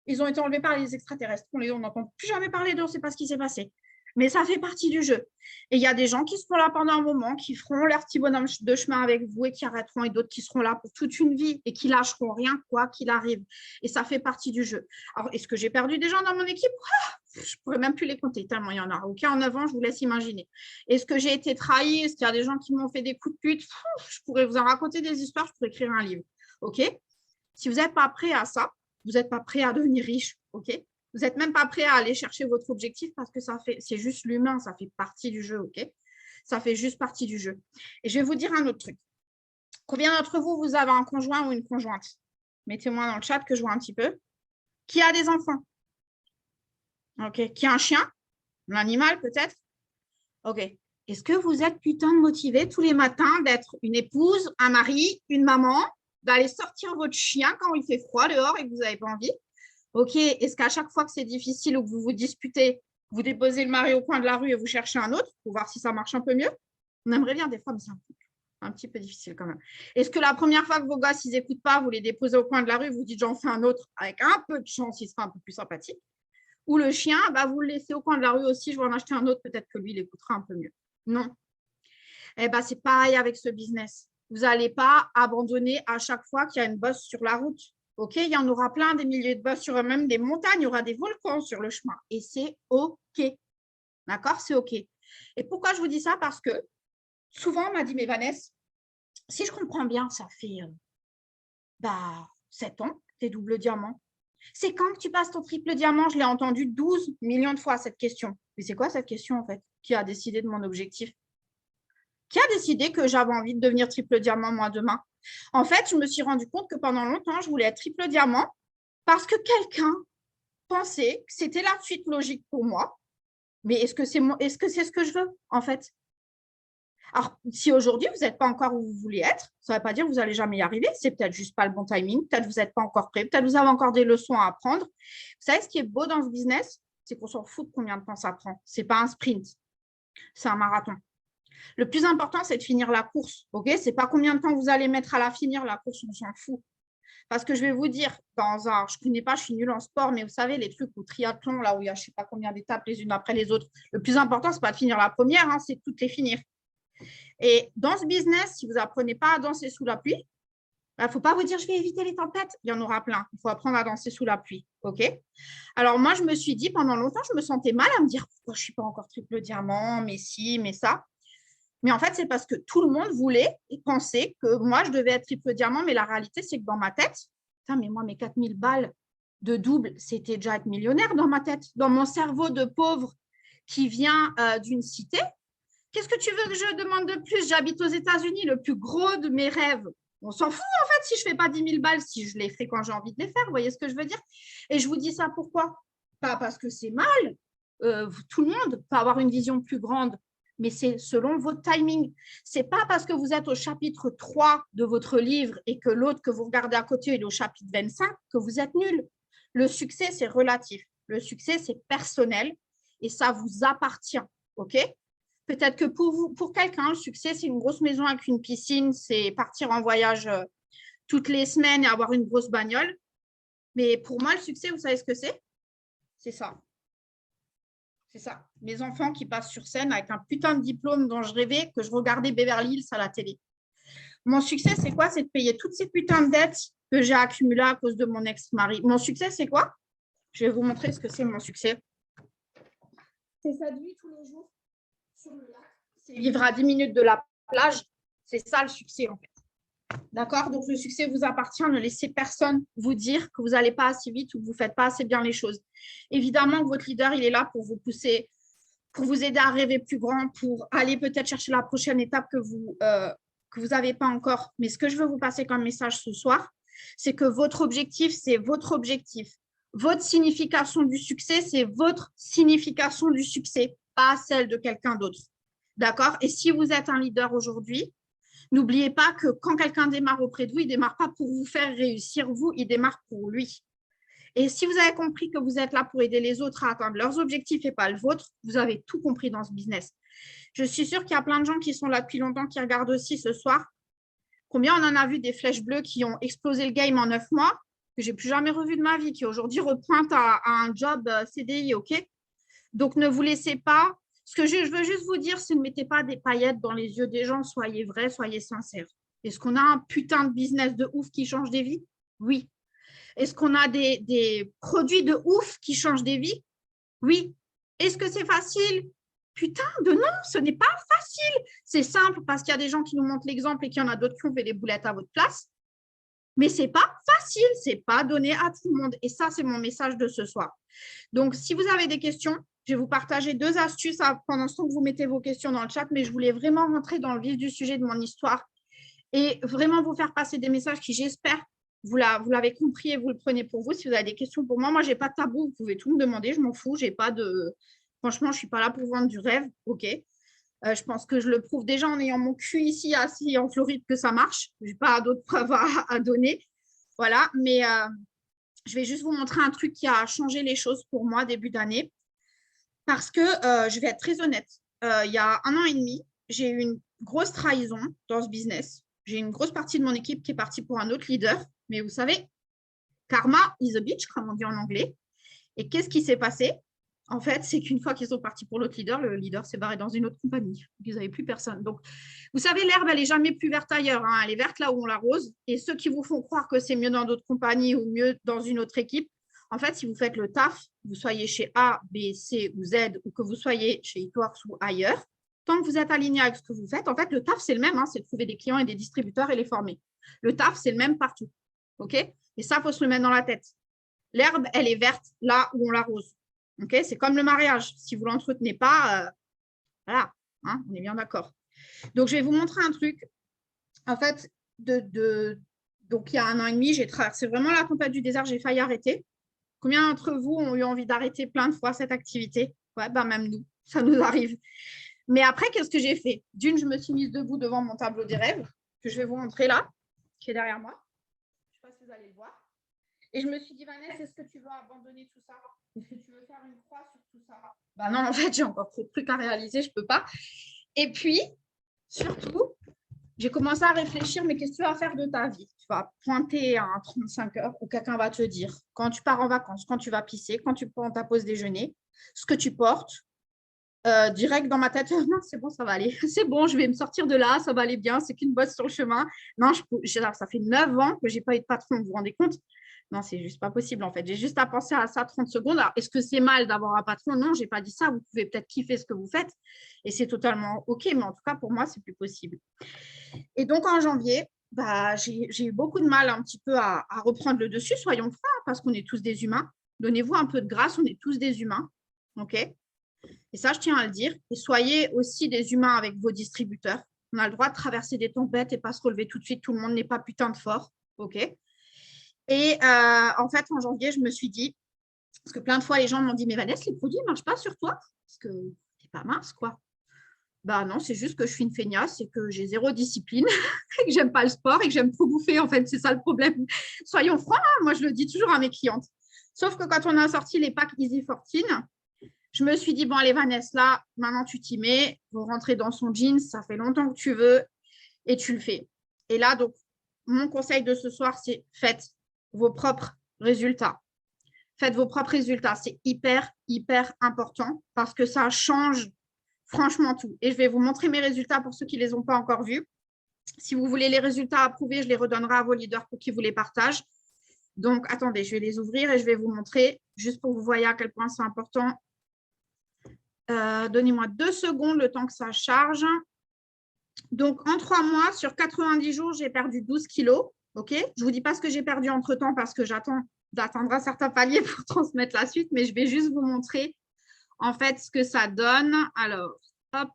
ils ont été enlevés par les extraterrestres. On n'entend plus jamais parler d'eux, on ne sait pas ce qui s'est passé. Mais ça fait partie du jeu. Et il y a des gens qui seront là pendant un moment, qui feront leur petit bonhomme de chemin avec vous et qui arrêteront, et d'autres qui seront là pour toute une vie et qui lâcheront rien, quoi qu'il arrive. Et ça fait partie du jeu. Alors, est-ce que j'ai perdu des gens dans mon équipe? Je ne pourrais même plus les compter, tellement il y en a. OK, en 9 ans, je vous laisse imaginer. Est-ce que j'ai été trahie? Est-ce qu'il y a des gens qui m'ont fait des coups de pute? Je pourrais vous en raconter des histoires, je pourrais écrire un livre. OK? Si vous n'êtes pas prêt à ça, vous n'êtes pas prêt à devenir riche, OK? Vous n'êtes même pas prêt à aller chercher votre objectif parce que c'est juste l'humain, ça fait partie du jeu, ok? Ça fait juste partie du jeu. Et je vais vous dire un autre truc. Combien d'entre vous, vous avez un conjoint ou une conjointe? Mettez-moi dans le chat que je vois un petit peu. Qui a des enfants? Ok. Qui a un chien? Un animal peut-être? Ok. Est-ce que vous êtes putain de motivé tous les matins d'être une épouse, un mari, une maman, d'aller sortir votre chien quand il fait froid dehors et que vous n'avez pas envie? Ok. Est-ce qu'à chaque fois que c'est difficile ou que vous vous disputez, vous déposez le mari au coin de la rue et vous cherchez un autre pour voir si ça marche un peu mieux? On aimerait bien des fois, mais c'est un petit peu difficile quand même. Est-ce que la première fois que vos gosses, ils n'écoutent pas, vous les déposez au coin de la rue, vous dites j'en fais un autre, avec un peu de chance, il sera un peu plus sympathique? Ou le chien, bah, vous le laissez au coin de la rue aussi, je vais en acheter un autre, peut-être que lui, il écoutera un peu mieux. Non. Eh ben, c'est pareil avec ce business. Vous n'allez pas abandonner à chaque fois qu'il y a une bosse sur la route. OK, il y en aura plein, des milliers de bosses sur même des montagnes, il y aura des volcans sur le chemin. Et c'est OK. D'accord? C'est OK. Et pourquoi je vous dis ça? Parce que souvent, on m'a dit, mais Vanessa, si je comprends bien, ça fait 7 ans que tu es double diamant. C'est quand que tu passes ton triple diamant? Je l'ai entendu 12 millions de fois, cette question. Mais c'est quoi cette question, en fait? Qui a décidé de mon objectif? Qui a décidé que j'avais envie de devenir triple diamant, moi, demain? En fait, je me suis rendu compte que pendant longtemps, je voulais être triple diamant parce que quelqu'un pensait que c'était la suite logique pour moi. Mais est-ce que c'est ce que je veux, en fait? Alors, si aujourd'hui, vous n'êtes pas encore où vous voulez être, ça ne veut pas dire que vous n'allez jamais y arriver. C'est peut-être juste pas le bon timing. Peut-être que vous n'êtes pas encore prêt. Peut-être que vous avez encore des leçons à apprendre. Vous savez, ce qui est beau dans ce business, c'est qu'on s'en fout de combien de temps ça prend. Ce n'est pas un sprint, c'est un marathon. Le plus important, c'est de finir la course. Okay, ce n'est pas combien de temps vous allez mettre à la finir, la course, on s'en fout. Parce que je vais vous dire, je ne connais pas, je suis nulle en sport, mais vous savez, les trucs au triathlon, là où il y a je ne sais pas combien d'étapes les unes après les autres, le plus important, ce n'est pas de finir la première, hein, c'est de toutes les finir. Et dans ce business, si vous n'apprenez pas à danser sous la pluie, il ne faut pas vous dire je vais éviter les tempêtes. Il y en aura plein. Il faut apprendre à danser sous la pluie. OK? Alors, moi, je me suis dit, pendant longtemps, je me sentais mal à me dire pourquoi je ne suis pas encore triple diamant, mais si, mais ça. Mais en fait, c'est parce que tout le monde voulait et pensait que moi, je devais être triple diamant. Mais la réalité, c'est que dans ma tête, mais moi, mes 4000 balles de double, c'était déjà être millionnaire dans ma tête. Dans mon cerveau de pauvre qui vient d'une cité, qu'est-ce que tu veux que je demande de plus? J'habite aux États-Unis, le plus gros de mes rêves. On s'en fout, en fait, si je ne fais pas 10 000 balles, si je les fais quand j'ai envie de les faire. Vous voyez ce que je veux dire? Et je vous dis ça pourquoi? Pas parce que c'est mal. Tout le monde peut avoir une vision plus grande, mais c'est selon votre timing. Ce n'est pas parce que vous êtes au chapitre 3 de votre livre et que l'autre que vous regardez à côté est au chapitre 25 que vous êtes nul. Le succès, c'est relatif. Le succès, c'est personnel et ça vous appartient. OK? Peut-être que pour quelqu'un, le succès, c'est une grosse maison avec une piscine, c'est partir en voyage toutes les semaines et avoir une grosse bagnole. Mais pour moi, le succès, vous savez ce que c'est? C'est ça. C'est ça. Mes enfants qui passent sur scène avec un putain de diplôme dont je rêvais, que je regardais Beverly Hills à la télé. Mon succès, c'est quoi? C'est de payer toutes ces putains de dettes que j'ai accumulées à cause de mon ex-mari. Mon succès, c'est quoi? Je vais vous montrer ce que c'est mon succès. C'est cette vie tous les jours sur le lac. C'est vivre à 10 minutes de la plage. C'est ça le succès, en fait. D'accord? Donc, le succès vous appartient. Ne laissez personne vous dire que vous n'allez pas assez vite ou que vous ne faites pas assez bien les choses. Évidemment que votre leader, il est là pour vous pousser, pour vous aider à rêver plus grand, pour aller peut-être chercher la prochaine étape que vous n'avez pas encore. Mais ce que je veux vous passer comme message ce soir, c'est que votre objectif, c'est votre objectif. Votre signification du succès, c'est votre signification du succès, pas celle de quelqu'un d'autre. D'accord? Et si vous êtes un leader aujourd'hui, n'oubliez pas que quand quelqu'un démarre auprès de vous, il ne démarre pas pour vous faire réussir, vous, il démarre pour lui. Et si vous avez compris que vous êtes là pour aider les autres à atteindre leurs objectifs et pas le vôtre, vous avez tout compris dans ce business. Je suis sûre qu'il y a plein de gens qui sont là depuis longtemps, qui regardent aussi ce soir. Combien on en a vu des flèches bleues qui ont explosé le game en 9 mois, que je n'ai plus jamais revu de ma vie, qui aujourd'hui repointent à un job CDI, OK? Donc, ne vous laissez pas. Ce que je veux juste vous dire, c'est ne mettez pas des paillettes dans les yeux des gens. Soyez vrais, soyez sincères. Est-ce qu'on a un putain de business de ouf qui change des vies? Oui. Est-ce qu'on a des produits de ouf qui changent des vies? Oui. Est-ce que c'est facile? Putain de non, ce n'est pas facile. C'est simple parce qu'il y a des gens qui nous montrent l'exemple et qu'il y en a d'autres qui ont fait des boulettes à votre place. Mais ce n'est pas facile, ce n'est pas donné à tout le monde. Et ça, c'est mon message de ce soir. Donc, si vous avez des questions, je vais vous partager 2 astuces pendant ce temps que vous mettez vos questions dans le chat, mais je voulais vraiment rentrer dans le vif du sujet de mon histoire et vraiment vous faire passer des messages qui, j'espère, vous l'avez compris et vous le prenez pour vous. Si vous avez des questions pour moi, je n'ai pas de tabou, vous pouvez tout me demander, je m'en fous, j'ai pas de… Franchement, je ne suis pas là pour vendre du rêve, ok. Je pense que je le prouve déjà en ayant mon cul ici, assis en Floride, que ça marche. Je n'ai pas d'autres preuves à donner. Voilà, mais je vais juste vous montrer un truc qui a changé les choses pour moi début d'année. Parce que je vais être très honnête, il y a 1 an et demi, j'ai eu une grosse trahison dans ce business. J'ai une grosse partie de mon équipe qui est partie pour un autre leader. Mais vous savez, karma is a bitch, comme on dit en anglais. Et qu'est-ce qui s'est passé? En fait, c'est qu'une fois qu'ils sont partis pour l'autre leader, le leader s'est barré dans une autre compagnie. Ils n'avaient plus personne. Donc, vous savez, l'herbe, elle n'est jamais plus verte ailleurs. Hein. Elle est verte là où on l'arrose. Et ceux qui vous font croire que c'est mieux dans d'autres compagnies ou mieux dans une autre équipe, en fait, si vous faites le taf, vous soyez chez A, B, C ou Z, ou que vous soyez chez Itworks ou ailleurs, tant que vous êtes aligné avec ce que vous faites, en fait, le taf, c'est le même. Hein, c'est de trouver des clients et des distributeurs et les former. Le taf, c'est le même partout. OK? Et ça, il faut se le mettre dans la tête. L'herbe, elle est verte là où on l'arrose. Okay, c'est comme le mariage. Si vous ne l'entretenez pas, voilà, hein, on est bien d'accord. Donc, je vais vous montrer un truc. En fait, donc, il y a 1 an et demi, j'ai traversé vraiment la tempête du désert, j'ai failli arrêter. Combien d'entre vous ont eu envie d'arrêter plein de fois cette activité? Ouais, ben même nous, ça nous arrive. Mais après, qu'est-ce que j'ai fait? D'une, je me suis mise debout devant mon tableau des rêves, que je vais vous montrer là, qui est derrière moi. Je ne sais pas si vous allez le voir. Et je me suis dit, Vanessa, est-ce que tu veux abandonner tout ça? Est-ce que tu veux faire une croix sur tout ça? Ben non, en fait, j'ai encore trop de trucs à réaliser, je ne peux pas. Et puis, surtout, j'ai commencé à réfléchir, mais qu'est-ce que tu vas faire de ta vie? Tu vas pointer à 35 heures où quelqu'un va te dire, quand tu pars en vacances, quand tu vas pisser, quand tu prends ta pause déjeuner, ce que tu portes, direct dans ma tête, non, c'est bon, ça va aller. C'est bon, je vais me sortir de là, ça va aller bien, c'est qu'une bosse sur le chemin. Non, ça fait 9 ans que je n'ai pas eu de patron, vous vous rendez compte? Non, c'est juste pas possible en fait. J'ai juste à penser à ça 30 secondes. Alors, est-ce que c'est mal d'avoir un patron? Non, je n'ai pas dit ça. Vous pouvez peut-être kiffer ce que vous faites et c'est totalement OK, mais en tout cas, pour moi, c'est plus possible. Et donc, en janvier, bah, j'ai eu beaucoup de mal un petit peu à reprendre le dessus, soyons francs, parce qu'on est tous des humains. Donnez-vous un peu de grâce, on est tous des humains. OK? Et ça, je tiens à le dire. Et soyez aussi des humains avec vos distributeurs. On a le droit de traverser des tempêtes et pas se relever tout de suite. Tout le monde n'est pas putain de fort. OK? Et en fait, en janvier, je me suis dit, parce que plein de fois, les gens m'ont dit, mais Vanessa, les produits ne marchent pas sur toi parce que tu n'es pas mince, quoi. Bah non, c'est juste que je suis une feignasse et que j'ai 0 discipline, et que j'aime pas le sport et que j'aime trop bouffer. En fait, c'est ça le problème. Soyons francs, hein, moi, je le dis toujours à mes clientes. Sauf que quand on a sorti les packs Easy 14, je me suis dit, bon, allez, Vanessa, là, maintenant, tu t'y mets. Vous rentrez dans son jeans, ça fait longtemps que tu veux et tu le fais. Et là, donc, mon conseil de ce soir, c'est faites vos propres résultats. Faites vos propres résultats. C'est hyper, hyper important parce que ça change franchement tout. Et je vais vous montrer mes résultats pour ceux qui ne les ont pas encore vus. Si vous voulez les résultats approuvés, je les redonnerai à vos leaders pour qu'ils vous les partagent. Donc, attendez, je vais les ouvrir et je vais vous montrer, juste pour que vous voyez à quel point c'est important. Donnez-moi 2 secondes, le temps que ça charge. Donc, en 3 mois, sur 90 jours, j'ai perdu 12 kilos. Okay, je ne vous dis pas ce que j'ai perdu entre-temps parce que j'attends d'atteindre un certain palier pour transmettre la suite, mais je vais juste vous montrer en fait ce que ça donne. Alors, hop.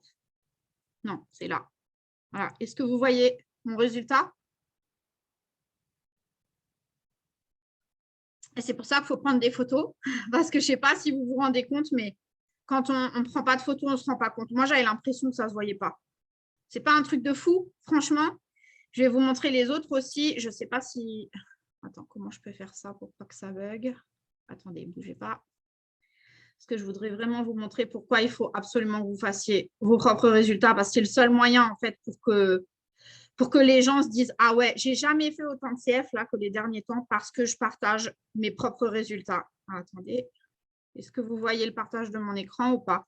Non, c'est là. Voilà. Est-ce que vous voyez mon résultat? Et c'est pour ça qu'il faut prendre des photos parce que je ne sais pas si vous vous rendez compte, mais quand on ne prend pas de photos, on ne se rend pas compte. Moi, j'avais l'impression que ça ne se voyait pas. Ce n'est pas un truc de fou, franchement. Je vais vous montrer les autres aussi. Je ne sais pas si… Attends, comment je peux faire ça pour pas que ça bug? Attendez, ne bougez pas. Parce que je voudrais vraiment vous montrer pourquoi il faut absolument que vous fassiez vos propres résultats, parce que c'est le seul moyen, en fait, pour que les gens se disent « Ah ouais, j'ai jamais fait autant de CF là que les derniers temps parce que je partage mes propres résultats. » Attendez, est-ce que vous voyez le partage de mon écran ou pas?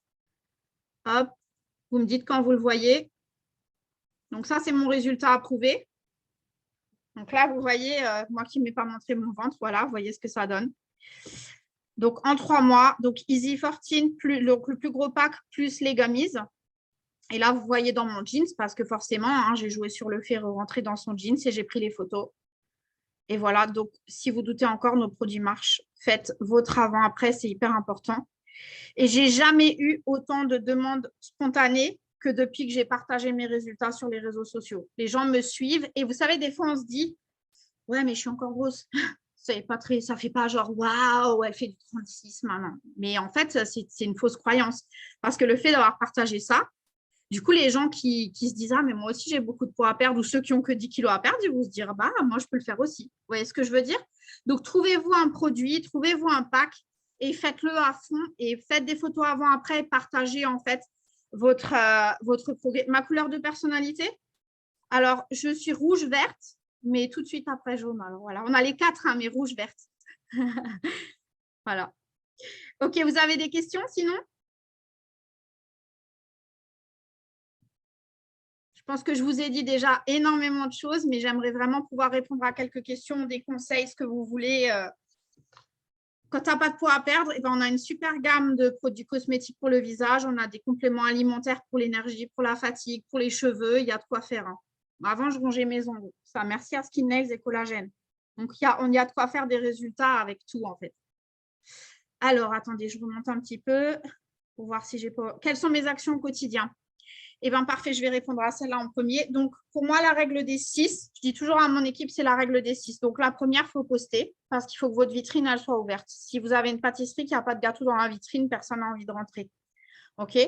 Hop, vous me dites quand vous le voyez. Donc ça, c'est mon résultat approuvé. Donc là, vous voyez, moi qui ne m'ai pas montré mon ventre, voilà, vous voyez ce que ça donne. Donc en 3 mois, donc Easy 14, le plus gros pack, plus les gummies. Et là, vous voyez dans mon jeans, parce que forcément, hein, j'ai joué sur le fait de rentrer dans son jeans et j'ai pris les photos. Et voilà, donc si vous doutez encore, nos produits marchent. Faites votre avant-après, c'est hyper important. Et j'ai jamais eu autant de demandes spontanées que depuis que j'ai partagé mes résultats sur les réseaux sociaux. Les gens me suivent et vous savez, des fois, on se dit, ouais, mais je suis encore grosse. Ça fait pas genre, waouh, elle fait du 36 maintenant. Mais en fait, c'est une fausse croyance. Parce que le fait d'avoir partagé ça, du coup, les gens qui se disent, ah, mais moi aussi, j'ai beaucoup de poids à perdre, ou ceux qui ont que 10 kilos à perdre, ils vont se dire, bah, moi, je peux le faire aussi. Vous voyez ce que je veux dire? Donc, trouvez-vous un produit, trouvez-vous un pack et faites-le à fond et faites des photos avant-après et partagez en fait votre progrès. Ma couleur de personnalité, alors, je suis rouge-verte, mais tout de suite après jaune. Alors, voilà, on a les quatre, hein, mais rouge-verte. Voilà. OK, vous avez des questions sinon? Je pense que je vous ai dit déjà énormément de choses, mais j'aimerais vraiment pouvoir répondre à quelques questions, des conseils, ce que vous voulez. Quand tu n'as pas de poids à perdre, eh ben, on a une super gamme de produits cosmétiques pour le visage. On a des compléments alimentaires pour l'énergie, pour la fatigue, pour les cheveux. Il y a de quoi faire. Hein. Avant, je rongeais mes ongles. Ça, merci à Skin Nails et Collagène. Donc, on y a de quoi faire des résultats avec tout, en fait. Alors, attendez, je remonte un petit peu pour voir si j'ai pas… Quelles sont mes actions au quotidien? Eh bien, parfait, je vais répondre à celle-là en premier. Donc, pour moi, la règle des 6, je dis toujours à mon équipe, c'est la règle des 6. Donc, la première, il faut poster parce qu'il faut que votre vitrine, elle soit ouverte. Si vous avez une pâtisserie qui n'a pas de gâteau dans la vitrine, personne n'a envie de rentrer. OK?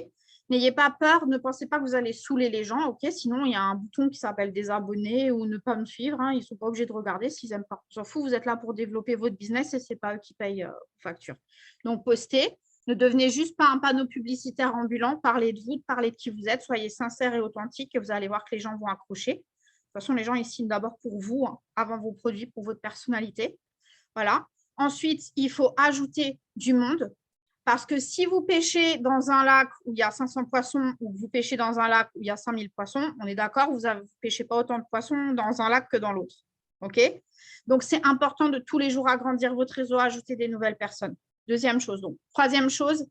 N'ayez pas peur, ne pensez pas que vous allez saouler les gens. OK? Sinon, il y a un bouton qui s'appelle désabonner ou ne pas me suivre. Hein. Ils ne sont pas obligés de regarder s'ils n'aiment pas. On s'en fout, vous êtes là pour développer votre business et ce n'est pas eux qui payent vos factures. Donc, postez. Ne devenez juste pas un panneau publicitaire ambulant. Parlez de vous, parlez de qui vous êtes. Soyez sincère et authentique et vous allez voir que les gens vont accrocher. De toute façon, les gens, ils signent d'abord pour vous, hein, avant vos produits, pour votre personnalité. Voilà. Ensuite, il faut ajouter du monde. Parce que si vous pêchez dans un lac où il y a 500 poissons ou que vous pêchez dans un lac où il y a 5000 poissons, on est d'accord, vous ne pêchez pas autant de poissons dans un lac que dans l'autre. OK? Donc, c'est important de tous les jours agrandir votre réseau, ajouter des nouvelles personnes. Deuxième chose. Donc, troisième chose,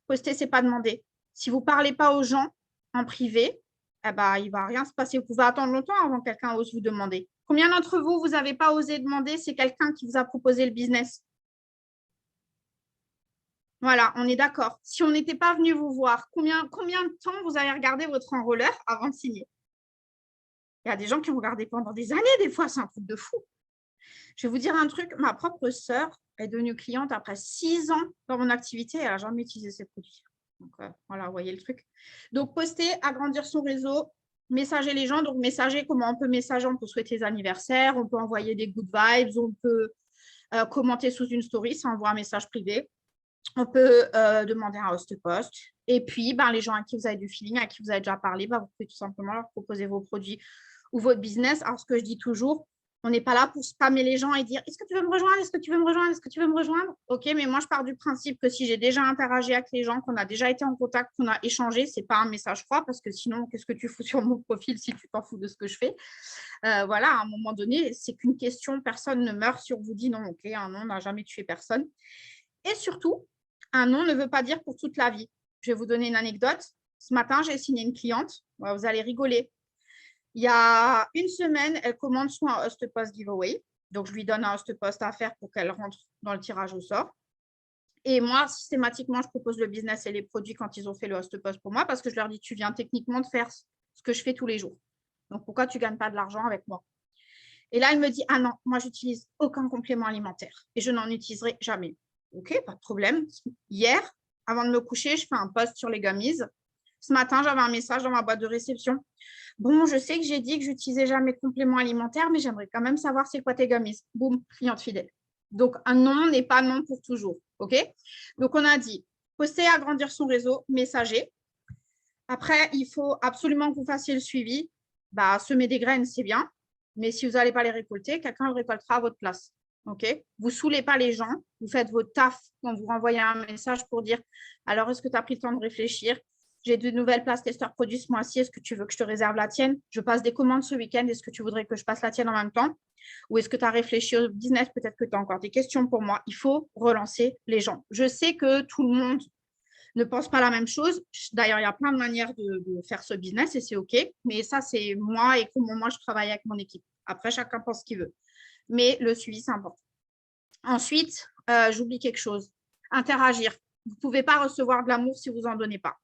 poster, ce n'est pas demander. Si vous ne parlez pas aux gens en privé, eh ben, il ne va rien se passer. Vous pouvez attendre longtemps avant que quelqu'un ose vous demander. Combien d'entre vous, vous n'avez pas osé demander, c'est quelqu'un qui vous a proposé le business? Voilà, on est d'accord. Si on n'était pas venu vous voir, combien de temps vous avez regardé votre enrôleur avant de signer? Il y a des gens qui ont regardé pendant des années, des fois, c'est un truc de fou. Je vais vous dire un truc, ma propre sœur est devenue cliente après 6 ans dans mon activité et elle n'a jamais utilisé ces produits. Donc, voilà, vous voyez le truc. Donc, poster, agrandir son réseau, messager les gens. Donc, messager, comment on peut messager? On peut souhaiter les anniversaires, on peut envoyer des good vibes, on peut commenter sous une story, ça envoie un message privé. On peut demander un host post. Et puis, les gens à qui vous avez du feeling, à qui vous avez déjà parlé, vous pouvez tout simplement leur proposer vos produits ou votre business. Alors, ce que je dis toujours, on n'est pas là pour spammer les gens et dire « Est-ce que tu veux me rejoindre? Est-ce que tu veux me rejoindre? Est-ce que tu veux me rejoindre ?» Ok, mais moi, je pars du principe que si j'ai déjà interagi avec les gens, qu'on a déjà été en contact, qu'on a échangé, ce n'est pas un message froid parce que sinon, qu'est-ce que tu fous sur mon profil si tu t'en fous de ce que je fais? Voilà, à un moment donné, c'est qu'une question, personne ne meurt si on vous dit non. Ok, un non n'a jamais tué personne. Et surtout, un non ne veut pas dire pour toute la vie. Je vais vous donner une anecdote. Ce matin, j'ai signé une cliente. Vous allez rigoler. Il y a une semaine, elle commande soit un host post giveaway. Donc, je lui donne un host post à faire pour qu'elle rentre dans le tirage au sort. Et moi, systématiquement, je propose le business et les produits quand ils ont fait le host post pour moi parce que je leur dis, tu viens techniquement de faire ce que je fais tous les jours. Donc, pourquoi tu ne gagnes pas de l'argent avec moi? Et là, elle me dit, ah non, moi, j'utilise aucun complément alimentaire et je n'en utiliserai jamais. Ok, pas de problème. Hier, avant de me coucher, je fais un post sur les gummies. Ce matin, j'avais un message dans ma boîte de réception. Bon, je sais que j'ai dit que je n'utilisais jamais de compléments alimentaires, mais j'aimerais quand même savoir c'est quoi tes gummies. Boum, cliente fidèle. Donc, un non n'est pas non pour toujours. OK? Donc, on a dit poster, agrandir son réseau, messager. Après, il faut absolument que vous fassiez le suivi. Semer des graines, c'est bien. Mais si vous n'allez pas les récolter, quelqu'un le récoltera à votre place. OK? Vous ne saoulez pas les gens. Vous faites votre taf quand vous renvoyez un message pour dire alors, est-ce que tu as pris le temps de réfléchir? J'ai de nouvelles places testeurs produits ce mois-ci. Est-ce que tu veux que je te réserve la tienne? Je passe des commandes ce week-end. Est-ce que tu voudrais que je passe la tienne en même temps? Ou est-ce que tu as réfléchi au business? Peut-être que tu as encore des questions pour moi. Il faut relancer les gens. Je sais que tout le monde ne pense pas la même chose. D'ailleurs, il y a plein de manières de faire ce business et c'est OK. Mais ça, c'est moi et comment moi je travaille avec mon équipe. Après, chacun pense ce qu'il veut. mais le suivi, c'est important. Ensuite, j'oublie quelque chose. Interagir. Vous ne pouvez pas recevoir de l'amour si vous n'en donnez pas.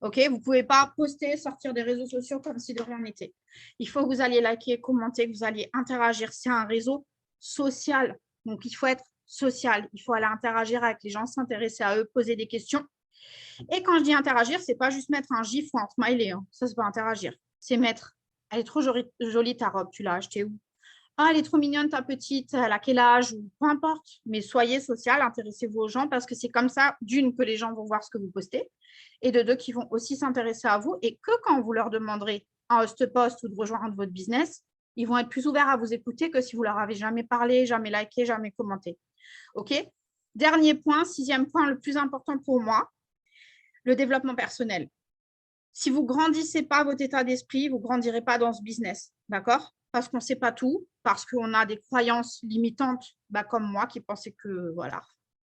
OK? Vous ne pouvez pas poster, sortir des réseaux sociaux comme si de rien n'était. Il faut que vous alliez liker, commenter, que vous alliez interagir. C'est un réseau social. Donc, il faut être social. Il faut aller interagir avec les gens, s'intéresser à eux, poser des questions. Et quand je dis interagir, ce n'est pas juste mettre un gif ou un smiley. Hein. Ça, c'est pas interagir. C'est mettre, elle est trop jolie ta robe, tu l'as achetée où? Ah, elle est trop mignonne ta petite, elle a quel âge? Ou peu importe. Mais soyez social, intéressez-vous aux gens parce que c'est comme ça, d'une, que les gens vont voir ce que vous postez et de deux, qu'ils vont aussi s'intéresser à vous et que quand vous leur demanderez un host post ou de rejoindre votre business, ils vont être plus ouverts à vous écouter que si vous leur avez jamais parlé, jamais liké, jamais commenté. OK? Dernier point, 6e point, le plus important pour moi, le développement personnel. Si vous ne grandissez pas votre état d'esprit, vous ne grandirez pas dans ce business, d'accord? Parce qu'on ne sait pas tout, parce qu'on a des croyances limitantes, comme moi, qui pensais que, voilà,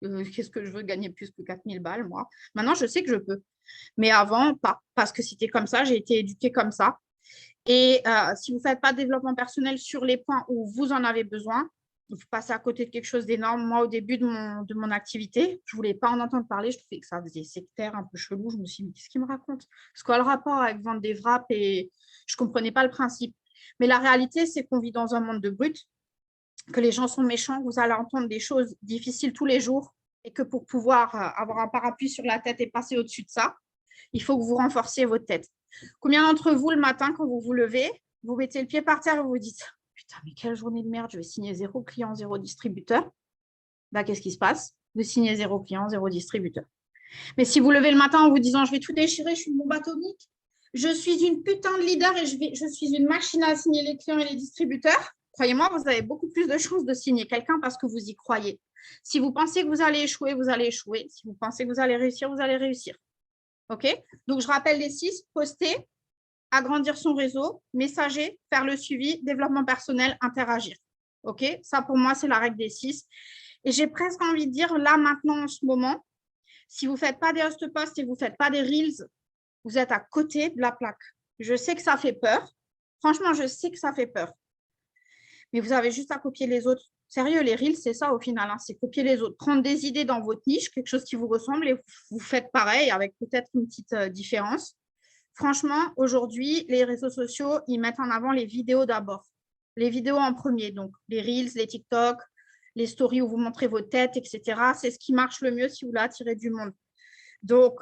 qu'est-ce que je veux gagner plus que 4000 balles, moi. Maintenant, je sais que je peux. Mais avant, pas, parce que c'était comme ça, j'ai été éduquée comme ça. Et si vous ne faites pas de développement personnel sur les points où vous en avez besoin, vous passez à côté de quelque chose d'énorme. Moi, au début de mon activité, je ne voulais pas en entendre parler. Je trouvais que ça faisait sectaire, un peu chelou. Je me suis dit, qu'est-ce qu'il me raconte? C'est quoi le rapport avec vendre des wraps? Et je ne comprenais pas le principe. Mais la réalité, c'est qu'on vit dans un monde de brutes, que les gens sont méchants, que vous allez entendre des choses difficiles tous les jours et que pour pouvoir avoir un parapluie sur la tête et passer au-dessus de ça, il faut que vous renforciez votre tête. Combien d'entre vous, le matin, quand vous vous levez, vous mettez le pied par terre et vous vous dites « Putain, mais quelle journée de merde, je vais signer 0 client, 0 distributeur. » Qu'est-ce qui se passe? Vous signez 0 client, 0 distributeur. Mais si vous levez le matin en vous disant « Je vais tout déchirer, je suis une bombe atomique, je suis une putain de leader et je suis une machine à signer les clients et les distributeurs », croyez-moi, vous avez beaucoup plus de chances de signer quelqu'un parce que vous y croyez. Si vous pensez que vous allez échouer, vous allez échouer. Si vous pensez que vous allez réussir, vous allez réussir. OK? Donc, je rappelle les 6, poster, agrandir son réseau, messager, faire le suivi, développement personnel, interagir. OK? Ça, pour moi, c'est la règle des 6. Et j'ai presque envie de dire, là, maintenant, en ce moment, si vous ne faites pas des host posts et vous ne faites pas des reels, vous êtes à côté de la plaque. Je sais que ça fait peur. Franchement, je sais que ça fait peur. Mais vous avez juste à copier les autres. Sérieux, les reels, c'est ça au final. Hein, c'est copier les autres. Prendre des idées dans votre niche, quelque chose qui vous ressemble et vous faites pareil avec peut-être une petite différence. Franchement, aujourd'hui, les réseaux sociaux, ils mettent en avant les vidéos d'abord. Les vidéos en premier. Donc, les reels, les TikTok, les stories où vous montrez vos têtes, etc. C'est ce qui marche le mieux si vous voulez attirer du monde. Donc,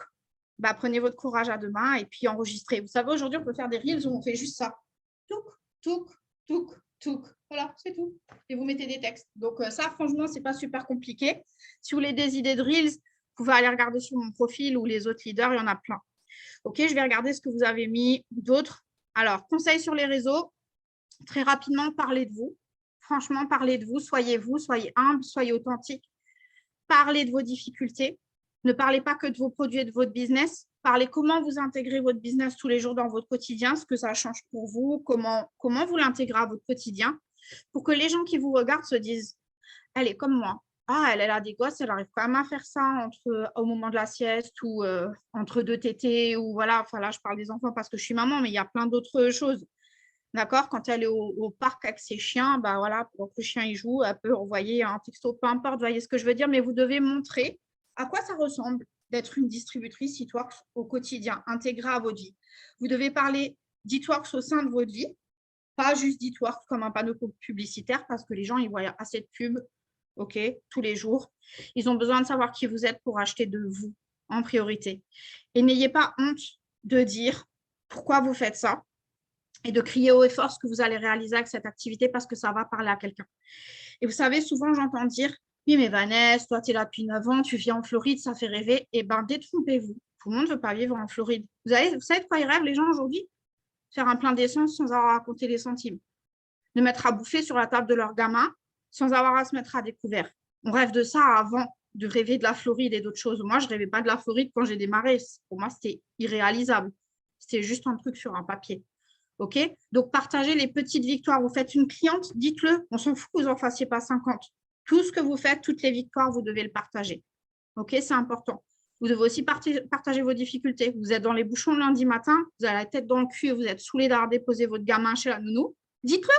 prenez votre courage à deux mains et puis enregistrez. Vous savez, aujourd'hui, on peut faire des reels où on fait juste ça. Touk, touk, touk, touk. Voilà, c'est tout. Et vous mettez des textes. Donc, ça, franchement, ce n'est pas super compliqué. Si vous voulez des idées de reels, vous pouvez aller regarder sur mon profil ou les autres leaders, il y en a plein. OK, je vais regarder ce que vous avez mis d'autres. Alors, conseils sur les réseaux. Très rapidement, parlez de vous. Franchement, parlez de vous. Soyez humble, soyez authentique. Parlez de vos difficultés. Ne parlez pas que de vos produits et de votre business. Parlez comment vous intégrez votre business tous les jours dans votre quotidien, ce que ça change pour vous, comment vous l'intégrez à votre quotidien, pour que les gens qui vous regardent se disent « Elle est comme moi. Ah, elle a des gosses, elle arrive quand même à faire ça au moment de la sieste ou entre deux tétés. » Ou voilà, enfin là, je parle des enfants parce que je suis maman, mais il y a plein d'autres choses. D'accord? Quand elle est au parc avec ses chiens, voilà, pour que le chien y joue, elle peut envoyer un texto, peu importe, vous voyez ce que je veux dire, mais vous devez montrer à quoi ça ressemble d'être une distributrice Eatworks au quotidien, intégrée à votre vie. Vous devez parler d'Eatworks au sein de votre vie, pas juste d'Eatworks comme un panneau publicitaire, parce que les gens, ils voient assez de pubs, OK, tous les jours. Ils ont besoin de savoir qui vous êtes pour acheter de vous en priorité. Et n'ayez pas honte de dire pourquoi vous faites ça et de crier haut et fort ce que vous allez réaliser avec cette activité parce que ça va parler à quelqu'un. Et vous savez, souvent, j'entends dire « Oui, mais Vanessa, toi, tu es là depuis 9 ans, tu vis en Floride, ça fait rêver. » Eh bien, détrompez-vous. Tout le monde ne veut pas vivre en Floride. Vous savez de quoi ils rêvent, les gens, aujourd'hui? Faire un plein d'essence sans avoir à compter les centimes. De mettre à bouffer sur la table de leur gamin sans avoir à se mettre à découvert. On rêve de ça avant de rêver de la Floride et d'autres choses. Moi, je ne rêvais pas de la Floride quand j'ai démarré. Pour moi, c'était irréalisable. C'était juste un truc sur un papier. OK? Donc, partagez les petites victoires. Vous faites une cliente, dites-le. On s'en fout que vous n'en fassiez pas 50. Tout ce que vous faites, toutes les victoires, vous devez le partager. OK? C'est important. Vous devez aussi partager vos difficultés. Vous êtes dans les bouchons le lundi matin, vous avez la tête dans le cul et vous êtes saoulé d'avoir déposé votre gamin chez la nounou. Dites-le.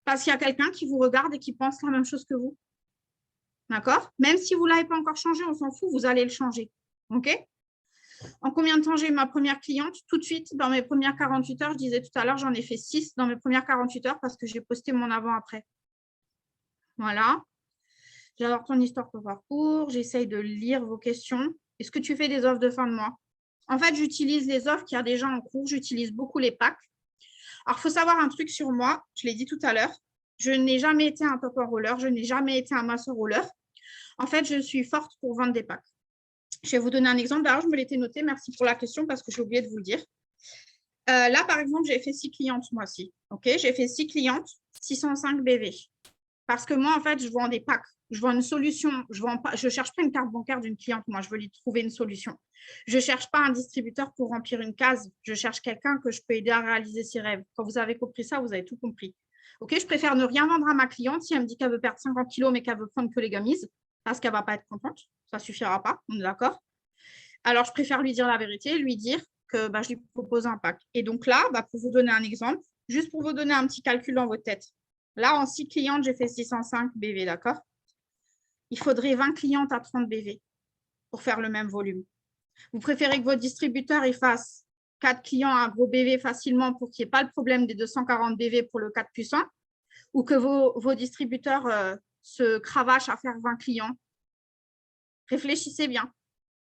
Parce qu'il y a quelqu'un qui vous regarde et qui pense la même chose que vous. D'accord? Même si vous ne l'avez pas encore changé, on s'en fout, vous allez le changer. OK? En combien de temps j'ai eu ma première cliente? Tout de suite, dans mes premières 48 heures, je disais tout à l'heure, j'en ai fait 6 dans mes premières 48 heures parce que j'ai posté mon avant-après. Voilà. J'adore ton histoire, ton parcours. J'essaye de lire vos questions. Est-ce que tu fais des offres de fin de mois? En fait, j'utilise les offres qu'il y a déjà en cours. J'utilise beaucoup les packs. Alors, il faut savoir un truc sur moi. Je l'ai dit tout à l'heure. Je n'ai jamais été un top roller. Je n'ai jamais été un master roller. En fait, je suis forte pour vendre des packs. Je vais vous donner un exemple. D'ailleurs, je me l'étais noté. Merci pour la question parce que j'ai oublié de vous le dire. Là, par exemple, j'ai fait 6 clientes ce mois-ci. Okay, j'ai fait 6 clientes, 605 BV. Parce que moi, en fait, je vends des packs. Je vends une solution. Je ne cherche pas une carte bancaire d'une cliente. Moi, je veux lui trouver une solution. Je ne cherche pas un distributeur pour remplir une case. Je cherche quelqu'un que je peux aider à réaliser ses rêves. Quand vous avez compris ça, vous avez tout compris. Okay, je préfère ne rien vendre à ma cliente si elle me dit qu'elle veut perdre 50 kilos, mais qu'elle veut prendre que les gummies, parce qu'elle ne va pas être contente. Ça ne suffira pas. On est d'accord? Alors, je préfère lui dire la vérité, lui dire que je lui propose un pack. Et donc là, pour vous donner un exemple, juste pour vous donner un petit calcul dans votre tête. Là, en 6 clientes, j'ai fait 605 BV, d'accord? Il faudrait 20 clientes à 30 BV pour faire le même volume. Vous préférez que votre distributeur il fasse 4 clients à gros BV facilement pour qu'il n'y ait pas le problème des 240 BV pour le 4 puissant, ou que vos distributeurs se cravachent à faire 20 clients? Réfléchissez bien.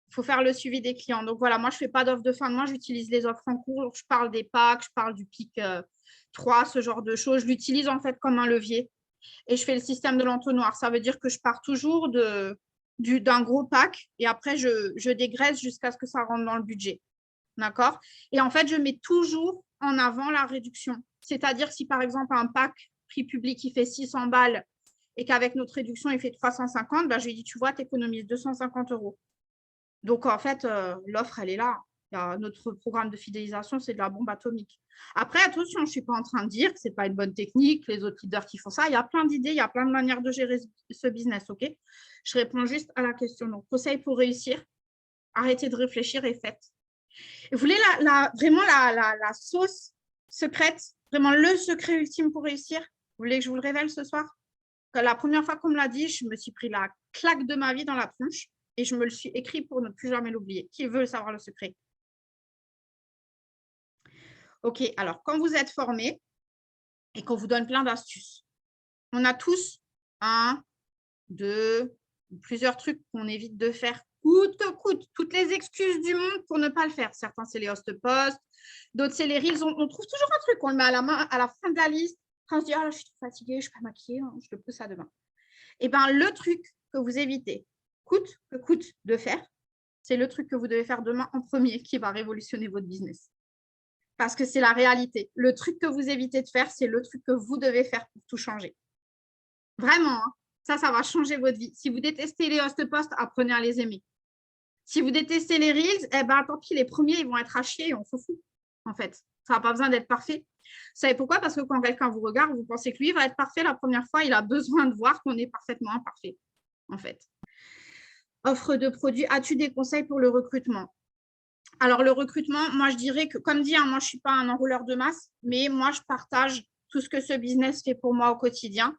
Il faut faire le suivi des clients. Donc voilà, moi, je ne fais pas d'offres de fin de mois, j'utilise les offres en cours. Je parle des packs, je parle du pic 3, ce genre de choses. Je l'utilise en fait comme un levier et je fais le système de l'entonnoir. Ça veut dire que je pars toujours d'un gros pack et après, je dégraisse jusqu'à ce que ça rentre dans le budget. D'accord? Et en fait, je mets toujours en avant la réduction. C'est-à-dire si par exemple, un pack prix public, il fait 600 balles et qu'avec notre réduction, il fait 350, je lui dis, tu vois, tu économises 250 €. Donc, en fait, l'offre, elle est là. Notre programme de fidélisation, c'est de la bombe atomique. Après, attention, je ne suis pas en train de dire que ce n'est pas une bonne technique, les autres leaders qui font ça. Il y a plein d'idées, il y a plein de manières de gérer ce business, OK? Je réponds juste à la question. Donc, conseil pour réussir, arrêtez de réfléchir et faites. Et vous voulez vraiment la sauce secrète, vraiment le secret ultime pour réussir? Vous voulez que je vous le révèle ce soir? La première fois qu'on me l'a dit, je me suis pris la claque de ma vie dans la tronche. Et je me le suis écrit pour ne plus jamais l'oublier. Qui veut savoir le secret? OK, alors quand vous êtes formé et qu'on vous donne plein d'astuces, on a tous un, deux, plusieurs trucs qu'on évite de faire coûte que coûte. Toutes les excuses du monde pour ne pas le faire. Certains, c'est les host-posts, d'autres, c'est les reels. On trouve toujours un truc, on le met à la main, à la fin de la liste. Quand on se dit, oh, là, je suis trop fatiguée, je ne suis pas maquillée, je le pousse à demain. Eh bien, le truc que vous évitez, coûte que coûte de faire, c'est le truc que vous devez faire demain en premier qui va révolutionner votre business. Parce que c'est la réalité. Le truc que vous évitez de faire, c'est le truc que vous devez faire pour tout changer. Vraiment, hein, ça va changer votre vie. Si vous détestez les host-posts, apprenez à les aimer. Si vous détestez les reels, tant pis, les premiers, ils vont être à chier et on s'en fout, en fait. Ça n'a pas besoin d'être parfait. Vous savez pourquoi? Parce que quand quelqu'un vous regarde, vous pensez que lui va être parfait la première fois, il a besoin de voir qu'on est parfaitement imparfait, en fait. Offre de produits, as-tu des conseils pour le recrutement? Alors, le recrutement, moi, je dirais que, comme dit, moi, je ne suis pas un enrouleur de masse, mais moi, je partage tout ce que ce business fait pour moi au quotidien,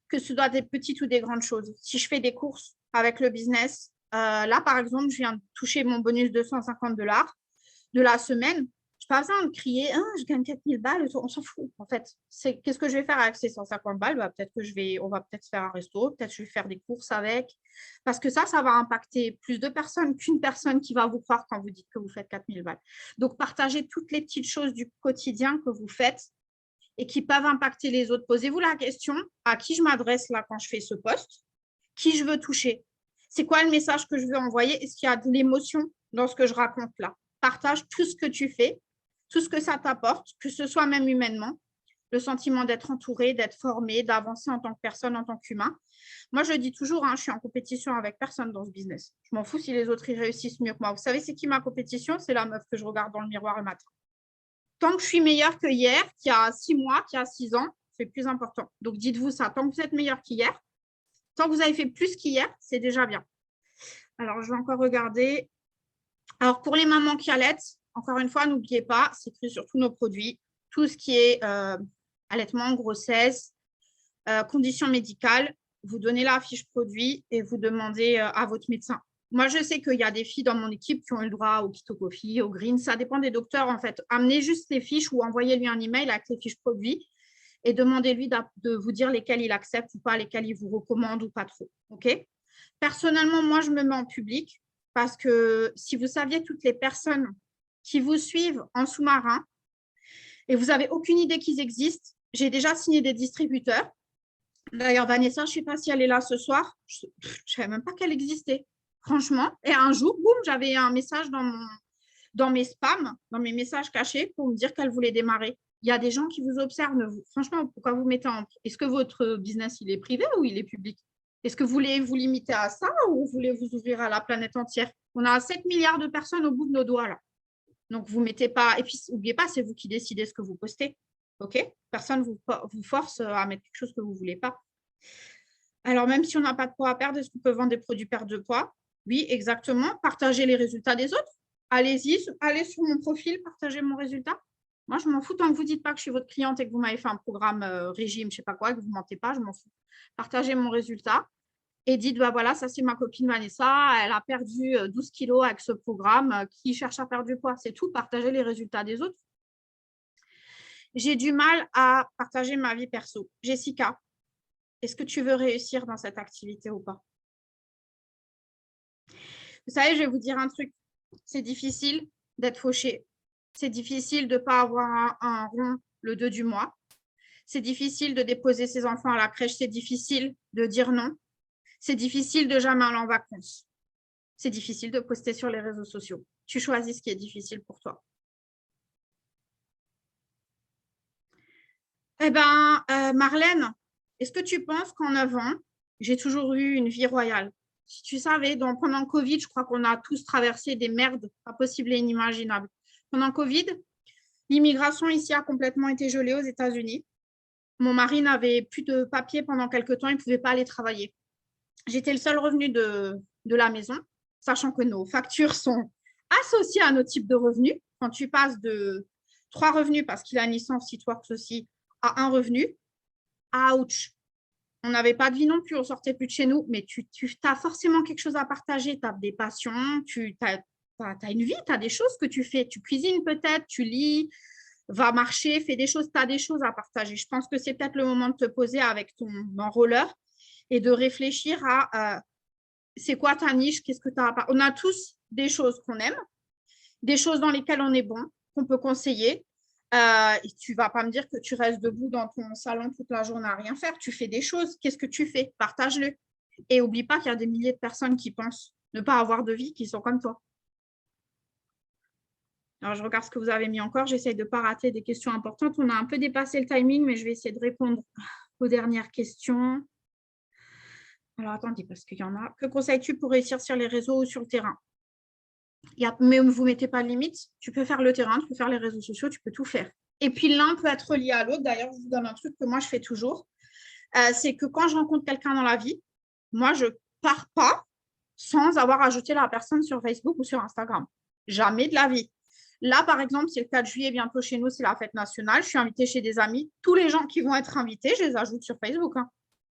que ce soit des petites ou des grandes choses. Si je fais des courses avec le business, là, par exemple, je viens de toucher mon bonus de 150 $ de la semaine. Je n'ai pas besoin de crier, je gagne 4000 balles, on s'en fout, en fait. Qu'est-ce que je vais faire avec ces 150 balles? Peut-être on va peut-être faire un resto, peut-être je vais faire des courses avec. Parce que ça va impacter plus de personnes qu'une personne qui va vous croire quand vous dites que vous faites 4000 balles. Donc, partagez toutes les petites choses du quotidien que vous faites et qui peuvent impacter les autres. Posez-vous la question, à qui je m'adresse là quand je fais ce post? Qui je veux toucher? C'est quoi le message que je veux envoyer? Est-ce qu'il y a de l'émotion dans ce que je raconte là? Partage tout ce que tu fais, tout ce que ça t'apporte, que ce soit même humainement, le sentiment d'être entouré, d'être formé, d'avancer en tant que personne, en tant qu'humain. Moi, je dis toujours, je suis en compétition avec personne dans ce business. Je m'en fous si les autres y réussissent mieux que moi. Vous savez, c'est qui ma compétition? C'est la meuf que je regarde dans le miroir le matin. Tant que je suis meilleure que hier, qu'il y a 6 mois, qu'il y a 6 ans, c'est plus important. Donc, dites-vous ça. Tant que vous êtes meilleur qu'hier, tant que vous avez fait plus qu'hier, c'est déjà bien. Alors, je vais encore regarder. Alors, pour les mamans qui allaitent, encore une fois, n'oubliez pas, c'est écrit sur tous nos produits, tout ce qui est allaitement, grossesse, conditions médicales, vous donnez la fiche produit et vous demandez à votre médecin. Moi, je sais qu'il y a des filles dans mon équipe qui ont eu le droit au Keto Coffee, au Green. Ça dépend des docteurs, en fait. Amenez juste les fiches ou envoyez-lui un email avec les fiches produits et demandez-lui de vous dire lesquels il accepte ou pas, lesquels il vous recommande ou pas trop. OK? Personnellement, moi, je me mets en public parce que si vous saviez toutes les personnes qui vous suivent en sous-marin et vous n'avez aucune idée qu'ils existent, j'ai déjà signé des distributeurs. D'ailleurs, Vanessa, je ne sais pas si elle est là ce soir. Je ne savais même pas qu'elle existait, franchement. Et un jour, boum, j'avais un message dans mes spams, dans mes messages cachés pour me dire qu'elle voulait démarrer. Il y a des gens qui vous observent. Franchement, pourquoi vous mettez en… Est-ce que votre business, il est privé ou il est public? Est-ce que vous voulez vous limiter à ça ou vous voulez vous ouvrir à la planète entière? On a 7 milliards de personnes au bout de nos doigts, là. Donc, vous ne mettez pas… Et puis, n'oubliez pas, c'est vous qui décidez ce que vous postez. OK? Personne ne vous force à mettre quelque chose que vous ne voulez pas. Alors, même si on n'a pas de poids à perdre, est-ce qu'on peut vendre des produits perte de poids? Oui, exactement. Partagez les résultats des autres. Allez-y, allez sur mon profil, partagez mon résultat. Moi, je m'en fous tant que vous ne dites pas que je suis votre cliente et que vous m'avez fait un programme régime, je ne sais pas quoi, que vous ne mentez pas, je m'en fous. Partagez mon résultat et dites, bah voilà, ça c'est ma copine Vanessa, elle a perdu 12 kilos avec ce programme, qui cherche à perdre du poids. C'est tout, partagez les résultats des autres. J'ai du mal à partager ma vie perso. Jessica, est-ce que tu veux réussir dans cette activité ou pas? Vous savez, je vais vous dire un truc. C'est difficile d'être fauché. C'est difficile de ne pas avoir un rond le 2 du mois. C'est difficile de déposer ses enfants à la crèche. C'est difficile de dire non. C'est difficile de jamais aller en vacances. C'est difficile de poster sur les réseaux sociaux. Tu choisis ce qui est difficile pour toi. Eh bien, Marlène, est-ce que tu penses qu'en 9 ans, j'ai toujours eu une vie royale? Si tu savais, pendant le Covid, je crois qu'on a tous traversé des merdes pas possibles et inimaginables. Pendant le Covid, l'immigration ici a complètement été gelée aux États-Unis. Mon mari n'avait plus de papier pendant quelques temps, il ne pouvait pas aller travailler. J'étais le seul revenu de la maison, sachant que nos factures sont associées à nos types de revenus. Quand tu passes de 3 revenus, parce qu'il a une licence Siteworks aussi, à un revenu, ouch. On n'avait pas de vie non plus, on sortait plus de chez nous, mais tu as forcément quelque chose à partager, tu as des passions, tu as une vie, tu as des choses que tu fais. Tu cuisines peut-être, tu lis, va marcher, fais des choses, tu as des choses à partager. Je pense que c'est peut-être le moment de te poser avec ton enrolleur et de réfléchir à c'est quoi ta niche, qu'est-ce que tu as. On a tous des choses qu'on aime, des choses dans lesquelles on est bon, qu'on peut conseiller. Et tu ne vas pas me dire que tu restes debout dans ton salon toute la journée à rien faire. Tu fais des choses. Qu'est-ce que tu fais? Partage-le. Et n'oublie pas qu'il y a des milliers de personnes qui pensent ne pas avoir de vie, qui sont comme toi. Alors, je regarde ce que vous avez mis encore. J'essaie de ne pas rater des questions importantes. On a un peu dépassé le timing, mais je vais essayer de répondre aux dernières questions. Alors, attendez, parce qu'il y en a. Que conseilles-tu pour réussir sur les réseaux ou sur le terrain? Mais vous ne mettez pas de limite. Tu peux faire le terrain, tu peux faire les réseaux sociaux, tu peux tout faire. Et puis, l'un peut être lié à l'autre. D'ailleurs, je vous donne un truc que moi, je fais toujours. C'est que quand je rencontre quelqu'un dans la vie, moi, je ne pars pas sans avoir ajouté la personne sur Facebook ou sur Instagram. Jamais de la vie. Là, par exemple, c'est le 4 juillet, bientôt chez nous, c'est la fête nationale. Je suis invitée chez des amis. Tous les gens qui vont être invités, je les ajoute sur Facebook.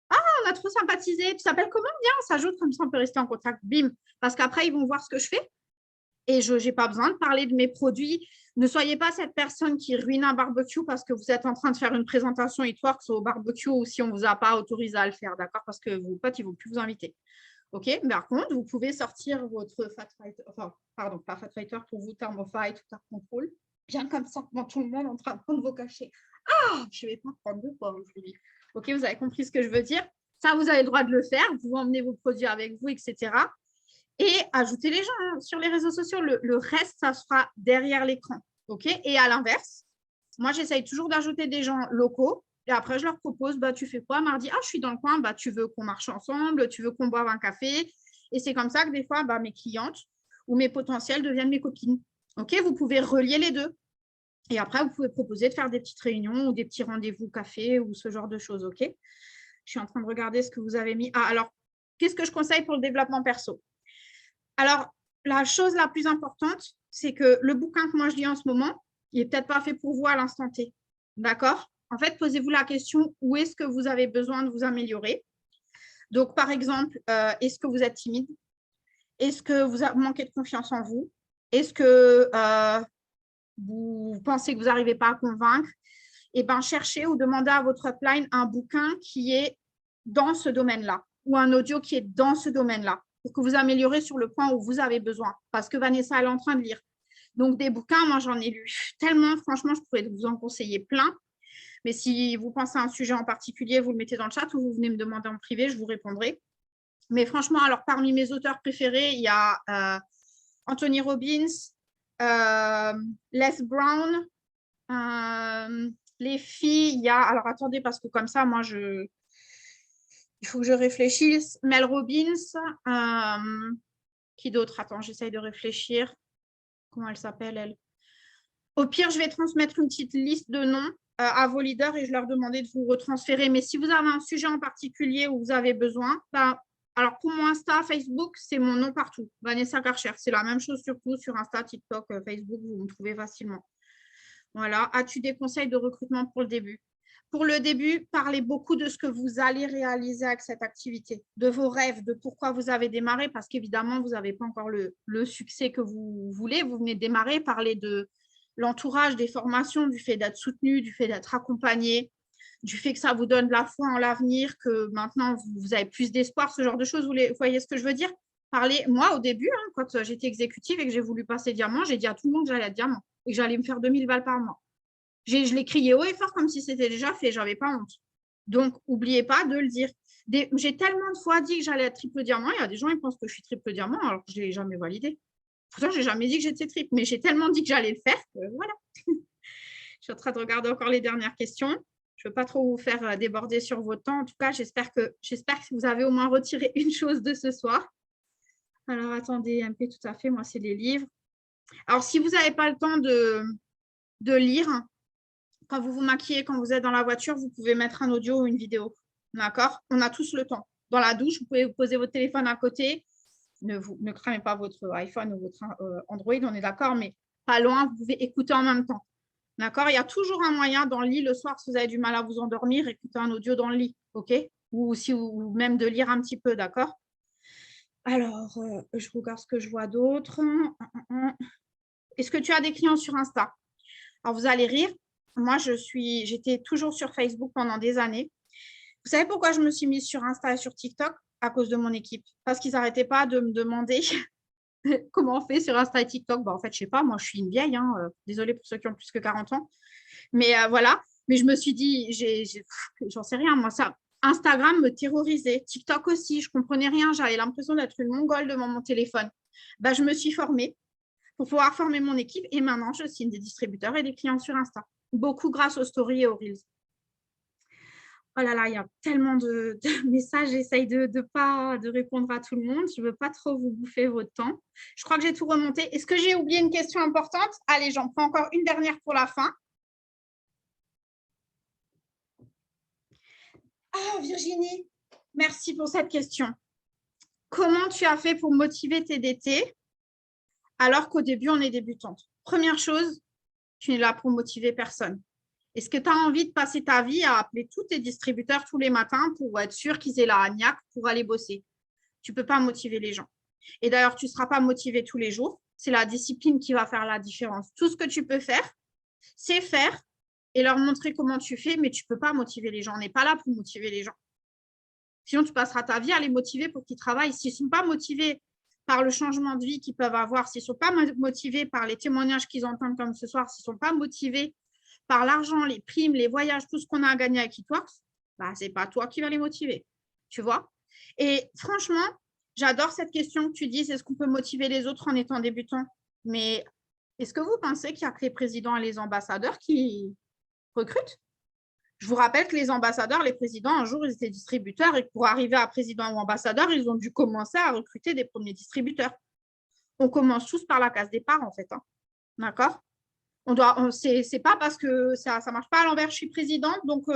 Ah, on a trop sympathisé. Tu t'appelles comment? Bien, on s'ajoute, comme ça, on peut rester en contact. Bim. Parce qu'après, ils vont voir ce que je fais. Et je n'ai pas besoin de parler de mes produits. Ne soyez pas cette personne qui ruine un barbecue parce que vous êtes en train de faire une présentation Eatworks au barbecue ou si on ne vous a pas autorisé à le faire, d'accord? Parce que vos potes, ils ne vont plus vous inviter. OK? Mais par contre, vous pouvez sortir votre Fat Fighter, enfin, pardon, pas Fat Fighter pour vous, Thermofite ou Thermocontrol, bien comme ça, devant tout le monde en train de prendre vos cachets. Ah, je ne vais pas prendre de poids aujourd'hui. OK, vous avez compris ce que je veux dire? Ça, vous avez le droit de le faire. Vous emmenez vos produits avec vous, etc. Et ajouter les gens sur les réseaux sociaux. Le reste, ça se fera derrière l'écran. OK? Et à l'inverse, moi, j'essaye toujours d'ajouter des gens locaux. Et après, je leur propose, bah, tu fais quoi mardi? Ah, je suis dans le coin, bah, tu veux qu'on marche ensemble, tu veux qu'on boive un café. Et c'est comme ça que des fois, bah, mes clientes ou mes potentiels deviennent mes copines. OK? Vous pouvez relier les deux. Et après, vous pouvez proposer de faire des petites réunions ou des petits rendez-vous café ou ce genre de choses. OK? Je suis en train de regarder ce que vous avez mis. Ah, alors, qu'est-ce que je conseille pour le développement perso? Alors, la chose la plus importante, c'est que le bouquin que moi je lis en ce moment, il n'est peut-être pas fait pour vous à l'instant T. D'accord? En fait, posez-vous la question, où est-ce que vous avez besoin de vous améliorer? Donc, par exemple, est-ce que vous êtes timide? Est-ce que vous manquez de confiance en vous? Est-ce que vous pensez que vous n'arrivez pas à convaincre? Eh bien, cherchez ou demandez à votre upline un bouquin qui est dans ce domaine-là ou un audio qui est dans ce domaine-là pour que vous améliorez sur le point où vous avez besoin. Parce que Vanessa, elle est en train de lire. Donc, des bouquins, moi, j'en ai lu tellement. Franchement, je pourrais vous en conseiller plein. Mais si vous pensez à un sujet en particulier, vous le mettez dans le chat ou vous venez me demander en privé, je vous répondrai. Mais franchement, alors parmi mes auteurs préférés, il y a Anthony Robbins, Les Brown, les filles, il y a… Alors attendez, parce que comme ça, moi, il faut que je réfléchisse. Mel Robbins, qui d'autre? Attends, j'essaye de réfléchir. Comment elle s'appelle, elle? Au pire, je vais transmettre une petite liste de noms à vos leaders et je leur demander de vous retransférer. Mais si vous avez un sujet en particulier où vous avez besoin, alors pour mon Insta, Facebook, c'est mon nom partout. Vanessa Karcher, c'est la même chose surtout sur Insta, TikTok, Facebook, vous me trouvez facilement. Voilà. As-tu des conseils de recrutement pour le début? Pour le début, parlez beaucoup de ce que vous allez réaliser avec cette activité, de vos rêves, de pourquoi vous avez démarré, parce qu'évidemment, vous n'avez pas encore le succès que vous voulez. Vous venez de démarrer, parlez de l'entourage, des formations, du fait d'être soutenu, du fait d'être accompagné, du fait que ça vous donne de la foi en l'avenir, que maintenant, vous avez plus d'espoir, ce genre de choses. Vous voyez ce que je veux dire? Parlez, moi, au début, quand j'étais exécutive et que j'ai voulu passer diamant, j'ai dit à tout le monde que j'allais être diamant et que j'allais me faire 2000 balles par mois. Je l'ai crié haut et fort comme si c'était déjà fait, j'avais pas honte. Donc, n'oubliez pas de le dire. J'ai tellement de fois dit que j'allais être triple diamant, il y a des gens qui pensent que je suis triple diamant alors que je ne l'ai jamais validé. Pourtant, je n'ai jamais dit que j'étais triple, mais j'ai tellement dit que j'allais le faire que voilà. Je suis en train de regarder encore les dernières questions. Je ne veux pas trop vous faire déborder sur votre temps. En tout cas, j'espère que vous avez au moins retiré une chose de ce soir. Alors, attendez, MP, tout à fait. Moi, c'est les livres. Alors, si vous n'avez pas le temps de lire, quand vous vous maquillez, quand vous êtes dans la voiture, vous pouvez mettre un audio ou une vidéo. D'accord? On a tous le temps. Dans la douche, vous pouvez vous poser votre téléphone à côté. Ne cramez pas votre iPhone ou votre Android, on est d'accord, mais pas loin, vous pouvez écouter en même temps. D'accord? Il y a toujours un moyen dans le lit le soir, si vous avez du mal à vous endormir, écouter un audio dans le lit, OK? Ou même de lire un petit peu, d'accord? Alors, je regarde ce que je vois d'autre. Est-ce que tu as des clients sur Insta? Alors, vous allez rire. Moi, j'étais toujours sur Facebook pendant des années. Vous savez pourquoi je me suis mise sur Insta et sur TikTok? À cause de mon équipe. Parce qu'ils n'arrêtaient pas de me demander comment on fait sur Insta et TikTok. En fait, je ne sais pas, moi, je suis une vieille. Désolée pour ceux qui ont plus que 40 ans. Mais voilà. Mais je me suis dit, j'en sais rien. Moi, ça, Instagram me terrorisait. TikTok aussi, je ne comprenais rien. J'avais l'impression d'être une mongole devant mon téléphone. Je me suis formée pour pouvoir former mon équipe. Et maintenant, je signe des distributeurs et des clients sur Insta. Beaucoup grâce aux stories et aux reels. Oh là là, il y a tellement de messages. J'essaye de répondre à tout le monde. Je ne veux pas trop vous bouffer votre temps. Je crois que j'ai tout remonté. Est-ce que j'ai oublié une question importante? Allez, j'en prends encore une dernière pour la fin. Ah, Virginie, merci pour cette question. Comment tu as fait pour motiver tes DT alors qu'au début, on est débutante? Première chose, tu n'es là pour motiver personne. Est-ce que tu as envie de passer ta vie à appeler tous tes distributeurs tous les matins pour être sûr qu'ils aient la agnac pour aller bosser? Tu ne peux pas motiver les gens. Et d'ailleurs, tu ne seras pas motivé tous les jours. C'est la discipline qui va faire la différence. Tout ce que tu peux faire, c'est faire et leur montrer comment tu fais, mais tu ne peux pas motiver les gens. On n'est pas là pour motiver les gens. Sinon, tu passeras ta vie à les motiver pour qu'ils travaillent. S'ils ne sont pas motivés par le changement de vie qu'ils peuvent avoir, s'ils ne sont pas motivés par les témoignages qu'ils entendent comme ce soir, s'ils ne sont pas motivés par l'argent, les primes, les voyages, tout ce qu'on a à gagner avec Hitworks, ce n'est pas toi qui vas les motiver. Tu vois? Et franchement, j'adore cette question que tu dises, est-ce qu'on peut motiver les autres en étant débutant? Mais est-ce que vous pensez qu'il n'y a que les présidents et les ambassadeurs qui recrutent? Je vous rappelle que les ambassadeurs, les présidents, un jour, ils étaient distributeurs et pour arriver à président ou ambassadeur, ils ont dû commencer à recruter des premiers distributeurs. On commence tous par la case départ, en fait. D'accord? C'est pas parce que ça ne marche pas à l'envers, je suis présidente, donc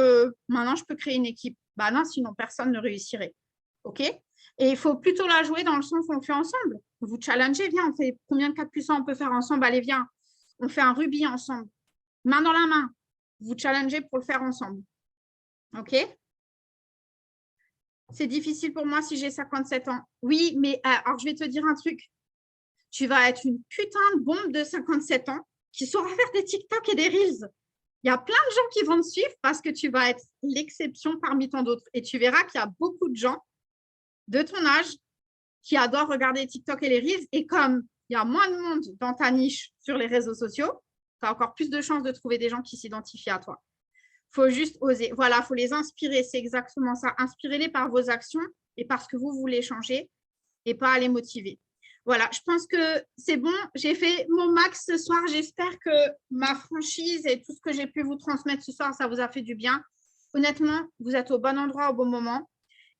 maintenant, je peux créer une équipe. Non, sinon, personne ne réussirait. OK? Et il faut plutôt la jouer dans le sens où on fait ensemble. Vous challengez, viens, on fait combien de 4 puissants on peut faire ensemble? Allez, viens, on fait un rubis ensemble. Main dans la main. vous challenger pour le faire ensemble. OK? C'est difficile pour moi si j'ai 57 ans. Oui, mais alors je vais te dire un truc. Tu vas être une putain de bombe de 57 ans qui saura faire des TikTok et des Reels. Il y a plein de gens qui vont te suivre parce que tu vas être l'exception parmi tant d'autres. Et tu verras qu'il y a beaucoup de gens de ton âge qui adorent regarder TikTok et les Reels. Et comme il y a moins de monde dans ta niche sur les réseaux sociaux, tu as encore plus de chances de trouver des gens qui s'identifient à toi. Il faut juste oser. Voilà, il faut les inspirer. C'est exactement ça. Inspirez-les par vos actions et par ce que vous voulez changer et pas à les motiver. Voilà, je pense que c'est bon. J'ai fait mon max ce soir. J'espère que ma franchise et tout ce que j'ai pu vous transmettre ce soir, ça vous a fait du bien. Honnêtement, vous êtes au bon endroit au bon moment.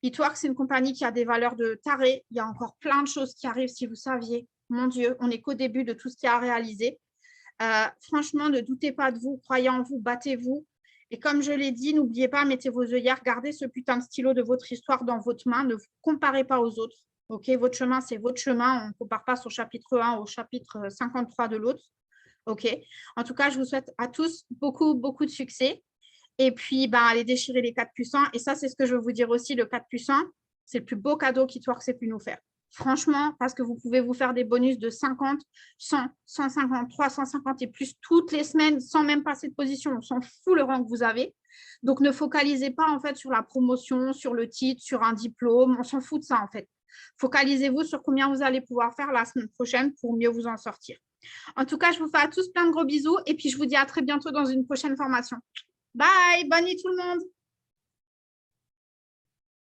Eatwork, c'est une compagnie qui a des valeurs de taré. Il y a encore plein de choses qui arrivent, si vous saviez. Mon Dieu, on n'est qu'au début de tout ce qu'il y a à réaliser. Franchement, ne doutez pas de vous. Croyez en vous, battez-vous. Et comme je l'ai dit, n'oubliez pas, mettez vos œillères, gardez ce putain de stylo de votre histoire dans votre main. Ne vous comparez pas aux autres. OK, votre chemin, c'est votre chemin. On ne compare pas son chapitre 1 au chapitre 53 de l'autre. OK. En tout cas, je vous souhaite à tous beaucoup, beaucoup de succès. Et puis, allez déchirer les 4+1. Et ça, c'est ce que je veux vous dire aussi. Le 4+1, c'est le plus beau cadeau qu'Eatwork ait pu nous faire. Franchement, parce que vous pouvez vous faire des bonus de 50, 100, 150, 350 et plus toutes les semaines sans même passer de position. On s'en fout le rang que vous avez. Donc, ne focalisez pas en fait sur la promotion, sur le titre, sur un diplôme. On s'en fout de ça en fait. Focalisez-vous sur combien vous allez pouvoir faire la semaine prochaine pour mieux vous en sortir. En tout cas, je vous fais à tous plein de gros bisous et puis je vous dis à très bientôt dans une prochaine formation. Bye, bonne nuit tout le monde.